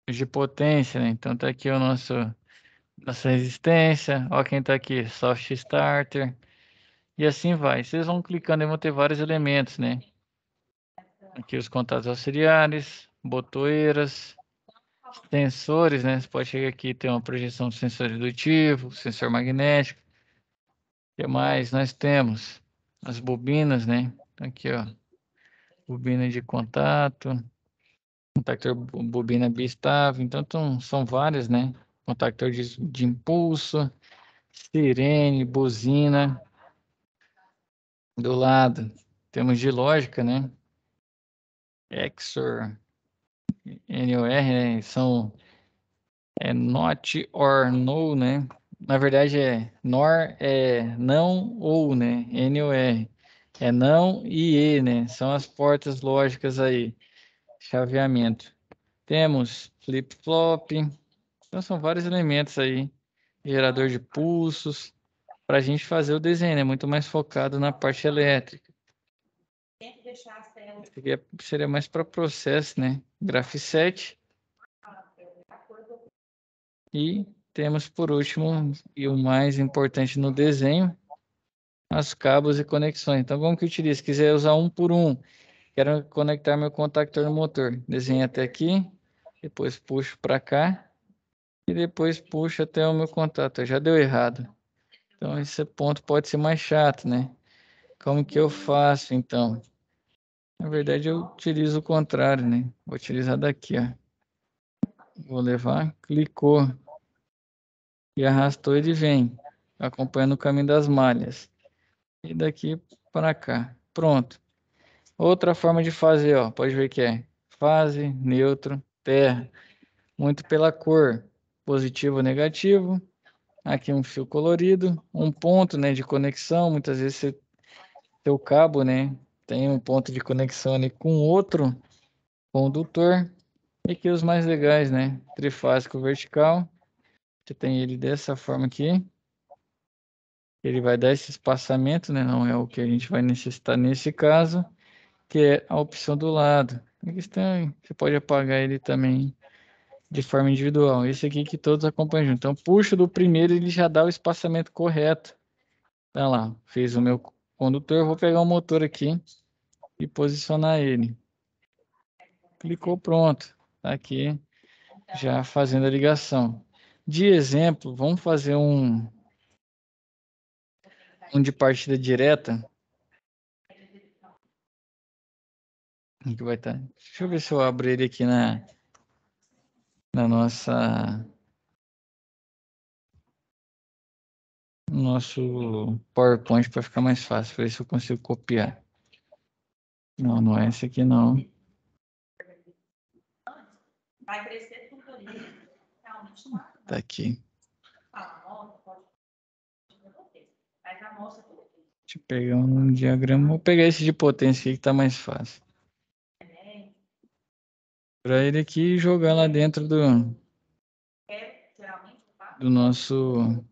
de potência, né? Então tá aqui o nossa resistência. Ó quem tá aqui, soft starter. E assim vai. Vocês vão clicando e vão ter vários elementos, né? Aqui os contatos auxiliares, botoeiras, sensores, né? Você pode chegar aqui e ter uma projeção de sensor indutivo, sensor magnético. O que mais nós temos? As bobinas, né? Aqui, ó. Bobina de contato. Contactor bobina bistável. Então são vários, né? Contactor de impulso, sirene, buzina. Do lado, temos de lógica, né? XOR, NOR, né? São not or no, né? Na verdade NOR é não ou, né? NOR é não e E, né? São as portas lógicas aí. Chaveamento. Temos flip-flop. Então são vários elementos aí. Gerador de pulsos. Para a gente fazer o desenho, né? Muito mais focado na parte elétrica. Esse aqui seria mais para processo, né? Graph7. E temos por último, e o mais importante no desenho, as cabos e conexões. Então, como que eu utilizo? Se quiser usar um por um, quero conectar meu contactor no motor. Desenho até aqui, depois puxo para cá e depois puxo até o meu contato. Já deu errado. Então, esse ponto pode ser mais chato, né? Como que eu faço, então? Na verdade, eu utilizo o contrário, né? Vou utilizar daqui, ó. Vou levar, clicou e arrastou, ele vem, acompanhando o caminho das malhas. E daqui para cá. Pronto. Outra forma de fazer, ó, pode ver que é fase, neutro, terra. Muito pela cor, positivo ou negativo. Aqui um fio colorido, um ponto, né, de conexão. Muitas vezes seu cabo, né, tem um ponto de conexão ali com outro condutor. E aqui os mais legais, né, trifásico vertical. Você tem ele dessa forma aqui. Ele vai dar esse espaçamento, né, não é o que a gente vai necessitar nesse caso, que é a opção do lado. A questão, você pode apagar ele também de forma individual. Esse aqui que todos acompanham junto. Então, puxo do primeiro, ele já dá o espaçamento correto. Tá lá, fiz o meu condutor, vou pegar o motor aqui e posicionar ele. Clicou, pronto. Tá aqui, já fazendo a ligação. De exemplo, vamos fazer um de partida direta. Que vai estar. Deixa eu ver se eu abro ele aqui na nossa no nosso PowerPoint para ficar mais fácil. Ver se eu consigo copiar. Não, não é esse aqui não. Vai crescer tudo ali. Realmente não. Tá aqui. Mas a moça tudo aqui. Deixa eu pegar um diagrama. Vou pegar esse de potência aqui que tá mais fácil. Para ele aqui e jogar lá dentro do nosso.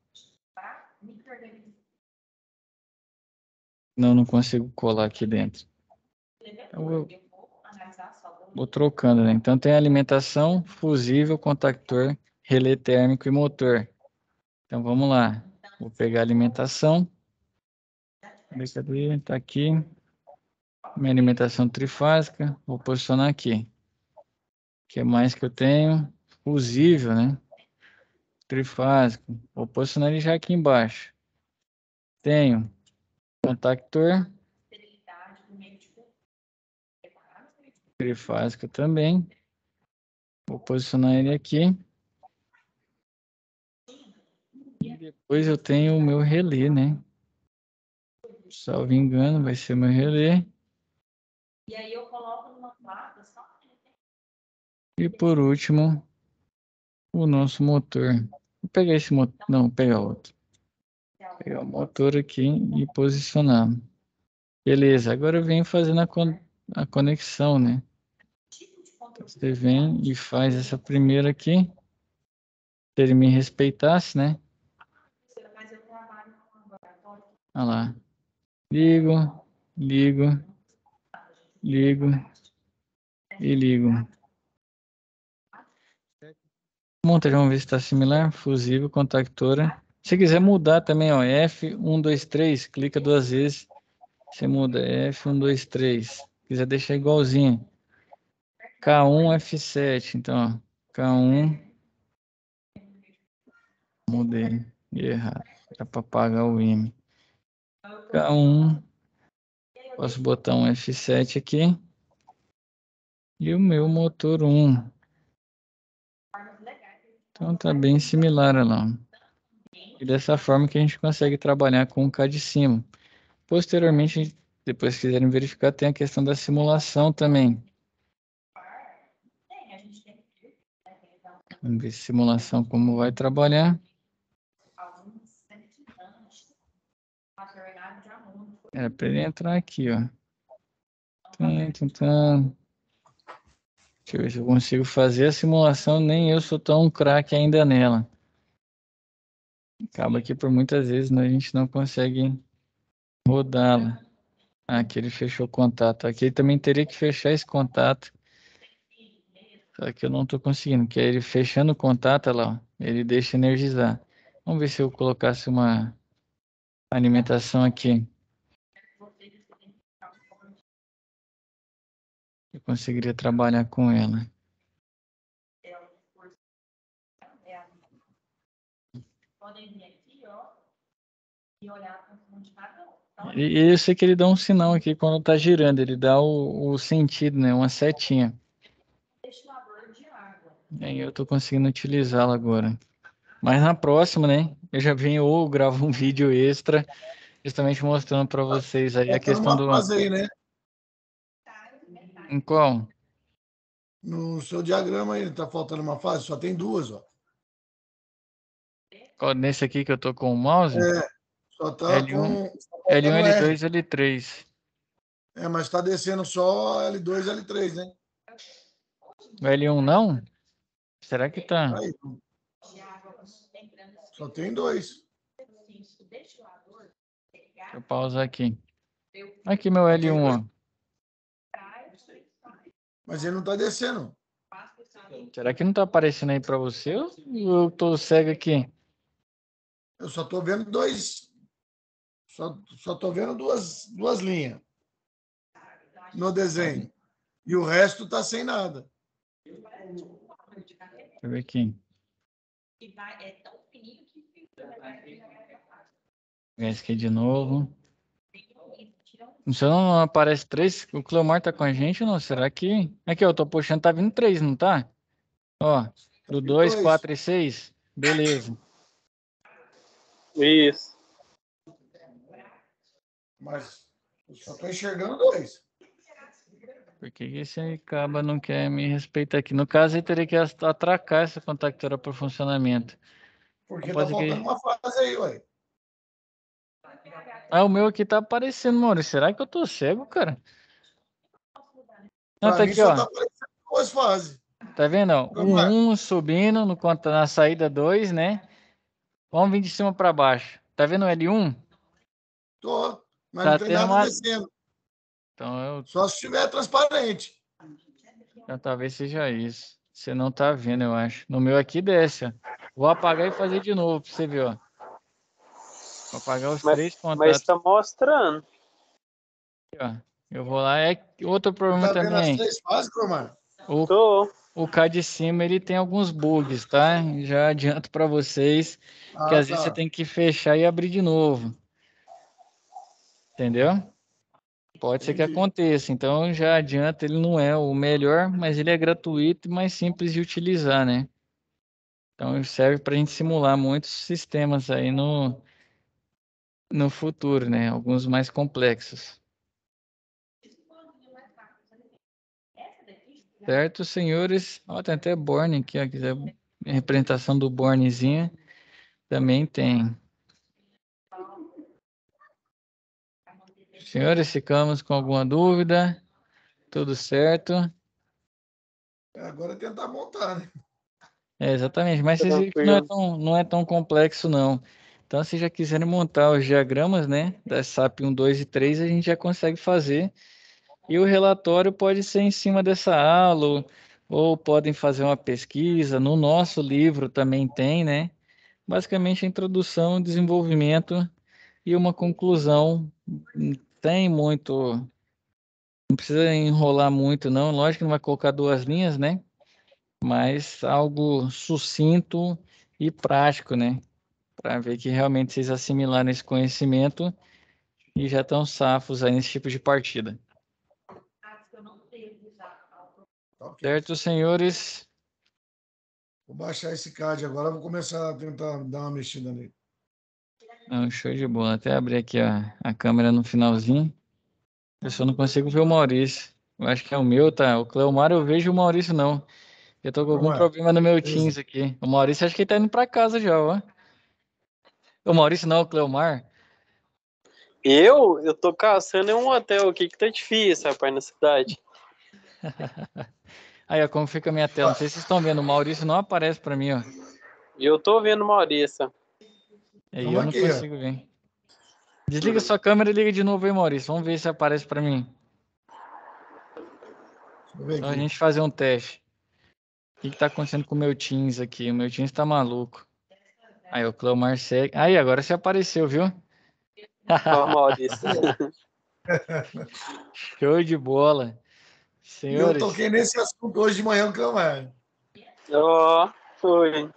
Não, não consigo colar aqui dentro. Então, vou trocando, né? Então tem alimentação, fusível, contactor, relé térmico e motor. Então vamos lá. Vou pegar a alimentação. Cadê? Tá aqui. Minha alimentação trifásica. Vou posicionar aqui. O que mais que eu tenho? Fusível, né? Trifásico. Vou posicionar ele já aqui embaixo. Tenho contactor. Trifásico também. Vou posicionar ele aqui. E depois eu tenho o meu relé, né? Salvo engano, vai ser meu relé. E aí eu coloco numa placa só. E por último, o nosso motor. Vou pegar esse motor. Não, vou pegar outro. Vou pegar o motor aqui e posicionar. Beleza, agora eu venho fazendo a conexão, né? Então, você vem e faz essa primeira aqui. Se ele me respeitasse, né? Olha lá. Ligo, ligo, ligo e ligo. Monta, vamos ver se está similar. Fusível, contactora. Se quiser mudar também, ó, F123, clica 2 vezes. Você muda F123. Se quiser deixar igualzinho. K1, F7. Então, ó, K1. Mudei. Errado. Era para apagar o M. K1. Posso botar um F7 aqui. e o meu motor 1. Então tá bem similar lá. E dessa forma que a gente consegue trabalhar com o CAD cima. Posteriormente, depois que quiserem verificar, tem a questão da simulação também. Vamos ver simulação como vai trabalhar. Era para ele entrar aqui, ó. Deixa eu ver se eu consigo fazer a simulação. Nem eu sou tão craque ainda nela. Acaba que por muitas vezes a gente não consegue rodá-la. Aqui ele fechou o contato. Aqui ele também teria que fechar esse contato. Só que eu não estou conseguindo. Que é ele fechando o contato, olha lá, ó, ele deixa energizar. Vamos ver se eu colocasse uma alimentação aqui. Eu conseguiria trabalhar com ela. Podem vir aqui, ó, e olhar a função de cada um. E eu sei que ele dá um sinal aqui quando está girando. Ele dá o sentido, né? Uma setinha. Destilador de água. E aí eu estou conseguindo utilizá-la agora. Mas na próxima, né? Eu já venho ou gravo um vídeo extra, justamente mostrando para vocês aí a Faltando questão uma do... fase aí, né? Em qual? No seu diagrama aí, tá faltando uma fase? Só tem duas, ó. Qual? Nesse aqui que eu tô com o mouse? Só tá L1, com. Tá L1, faltando R. L2, L3. Mas tá descendo só L2 e L3, né? O L1 não? Será que tá? Aí, só tem dois. Deixa eu pausar aqui. Aqui meu L1, ó. Mas ele não tá descendo. Será que não tá aparecendo aí para você? Ou eu tô cego aqui? Eu só tô vendo dois. Só tô vendo duas linhas no desenho. E o resto tá sem nada. Deixa eu ver aqui. Pegar esse aqui de novo. Só não aparece 3. O Cleomar tá com a gente ou não? Será que... Aqui, ó, eu tô puxando, tá vindo 3, não tá? Ó, do 2, 4 e 6. Beleza. Isso. Mas eu só tô enxergando dois. Por que esse aí acaba não quer me respeitar aqui? No caso, ele teria que atracar essa contactora para o funcionamento. Porque tá Pode faltando que... uma fase aí, ué. Ah, o meu aqui tá aparecendo, Maurício. Será que eu tô cego, cara? Não, Pra tá mim aqui, só tá ó. aparecendo duas fases. Tá vendo, ó? O 1 subindo na saída 2, né? Vamos vir de cima para baixo. Tá vendo o L1? Tô, mas não Tá tem tendo nada uma... descendo. Então, Só se estiver transparente. então talvez seja isso. Você não tá vendo, eu acho. No meu aqui desce, ó. Vou apagar e fazer de novo pra você ver, ó. Vou apagar os 3 Mas contatos tá mostrando. aqui, ó. Eu vou lá. Outro Você problema tá vendo as também. três fases, Cromar? O, Tô. o K de cima ele tem alguns bugs, tá? Já adianto para vocês que Ah, às vezes você tá. tem que fechar e abrir de novo. Entendeu? Pode ser que Entendi. aconteça. Então já adianta, ele não é o melhor, mas ele é gratuito e mais simples de utilizar, né? Então serve para a gente simular muitos sistemas aí no futuro, né? Alguns mais complexos. Certo, senhores? Ó, tem até Borne aqui, ó. Quiser representação do Bornezinho, também tem. Senhores, ficamos com alguma dúvida? Tudo certo? Agora é tentar montar, né? Exatamente, mas vocês viram que Tranquilo. não é tão complexo, não. Então, se já quiserem montar os diagramas, né, da SAP 1, 2 e 3, a gente já consegue fazer. E o relatório pode ser em cima dessa aula, ou podem fazer uma pesquisa. No nosso livro também tem, né? Basicamente, a introdução, desenvolvimento e uma conclusão. Tem muito, não precisa enrolar muito, não. Lógico que não vai colocar 2 linhas, né? Mas algo sucinto e prático, né? Para ver que realmente vocês assimilaram esse conhecimento e já estão safos aí nesse tipo de partida. Tá ok. Certo, senhores? Vou baixar esse card agora, vou começar a tentar dar uma mexida nele. Não, show de bola. Até abrir aqui a câmera no finalzinho. Eu só não consigo ver o Maurício. Eu acho que é o meu, tá? O Cleomar eu vejo, o Maurício não. Eu tô com algum Ué, problema no meu beleza. Teams aqui. O Maurício acho que ele tá indo pra casa já, ó. O Maurício não, o Cleomar. Eu tô caçando em um hotel aqui que tá difícil, rapaz, na cidade. Aí, ó, como fica a minha tela. Não sei se vocês estão vendo, o Maurício não aparece pra mim, ó. E eu tô vendo Maurício. Aí Tamo eu não aqui, ó. consigo ver. Desliga sua câmera e liga de novo aí, Maurício. Vamos ver se aparece pra mim. Deixa eu ver Só a aqui. gente fazer um teste. O que que tá acontecendo com o meu Teams aqui? O meu Teams tá maluco. Aí, o Cleomar segue. Aí, agora você apareceu, viu? Ó, Maurício. Show de bola. E eu Senhores, toquei nesse assunto hoje de manhã com o Cleomar. Ó, foi.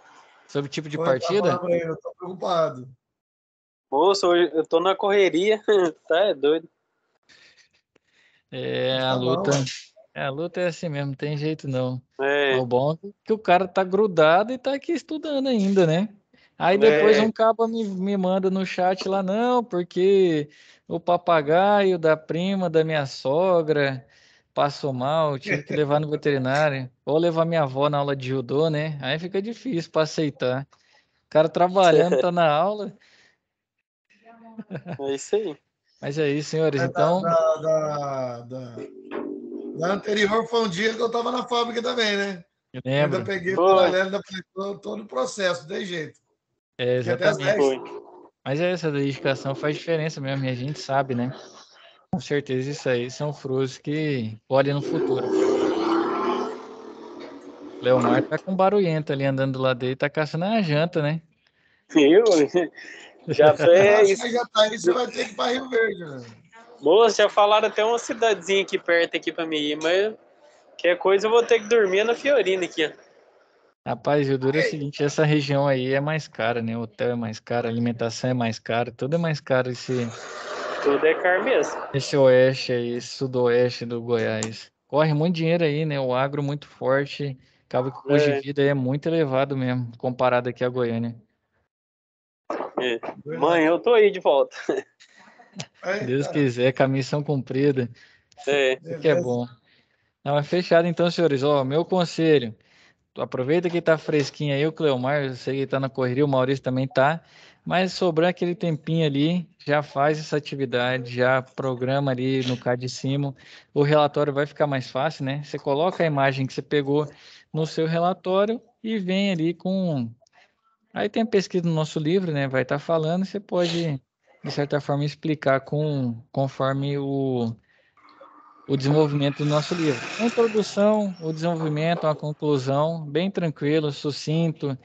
sobre tipo de Quando eu tava falando partida? pra ele, eu tô preocupado. Moço, hoje eu tô na correria. Tá, é doido. É, Mas tá bom, ué. a luta é assim mesmo, não tem jeito não. Mas É, o bom é que o cara tá grudado e tá aqui estudando ainda, né? Aí depois é. um cabo me manda no chat lá, não, porque o papagaio da prima da minha sogra passou mal, tive que levar no veterinário. Ou levar minha avó na aula de judô, né? Aí fica difícil para aceitar. O cara trabalhando, tá na aula. É isso aí. Mas é isso, senhores. Mas Então, da anterior foi um dia que eu tava na fábrica também, né? eu Eu ainda lembro. peguei Foi, paralelo da todo o processo, de jeito. É, Fiquei até as exatamente. 10. foi. Mas é essa dedicação faz diferença mesmo, e a gente sabe, né? Com certeza isso aí são frutos que colhem no futuro. Leomar tá com barulhento ali andando do lado dele, tá caçando a janta, né? Viu? Já Eu foi acho que isso. já tá aí, você vai ter que ir para Rio Verde, né? Moço, já falaram até uma cidadezinha aqui perto aqui pra mim ir, mas qualquer coisa eu vou ter que dormir na Fiorina aqui, ó. Rapaz, o duro é o seguinte, essa região aí é mais cara, né? O hotel é mais caro, a alimentação é mais cara, tudo é mais caro Tudo é caro mesmo. esse oeste aí, esse sudoeste do Goiás. Corre muito dinheiro aí, né? O agro muito forte, acaba que o custo de É, vida aí é muito elevado mesmo, comparado aqui a Goiânia. é. Mãe, Verdade. eu tô aí de volta. Se Deus Eita, quiser, com a missão cumprida, É, isso que é beleza. bom. Não, é fechado então, senhores. Ó, meu conselho, aproveita que tá fresquinho aí, o Cleomar, eu sei que tá na correria, o Maurício também tá, mas sobrando aquele tempinho ali, já faz essa atividade, já programa ali no CAD de cima, o relatório vai ficar mais fácil, né? Você coloca a imagem que você pegou no seu relatório e vem ali com... Aí tem a pesquisa no nosso livro, né? Vai estar falando, você pode, de certa forma, explicar conforme o desenvolvimento do nosso livro. A introdução, o desenvolvimento, a conclusão, bem tranquilo, sucinto,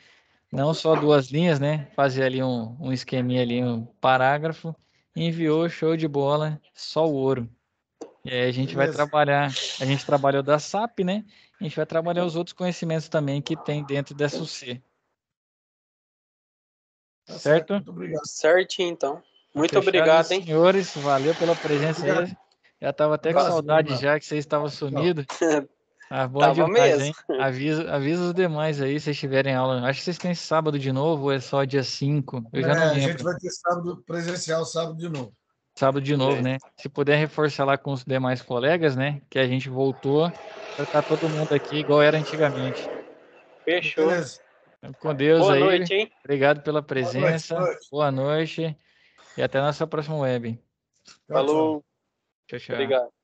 não só duas linhas, né? Fazer ali um esqueminha ali, um parágrafo, enviou, show de bola, só o ouro. E aí a gente vai Beleza. trabalhar, a gente trabalhou da SAP, né? A gente vai trabalhar os outros conhecimentos também que tem dentro dessa UC, Tá certo. certo? Muito obrigado. certinho então. Muito Fechado, obrigado, hein? senhores, valeu pela presença Obrigado. aí. Já estava até com Abraço, meu saudade irmão. já que vocês estavam Tchau. sumidos. Ah, bom Tava demais, mesmo. hein? Avisa os demais aí, se vocês tiverem aula. Acho que vocês têm sábado de novo ou é só dia 5? Eu já não É, a gente lembro. vai ter sábado presencial, sábado de novo. Sábado de novo, É, né? Se puder reforçar lá com os demais colegas, né? Que a gente voltou para estar todo mundo aqui igual era antigamente. fechou. Beleza. Então, com Deus Boa aí. noite, hein? Obrigado pela Boa noite. Boa presença. noite. Boa noite e até a nossa próxima web. Tchau, tchau. Falou. Tchau, tchau. Obrigado.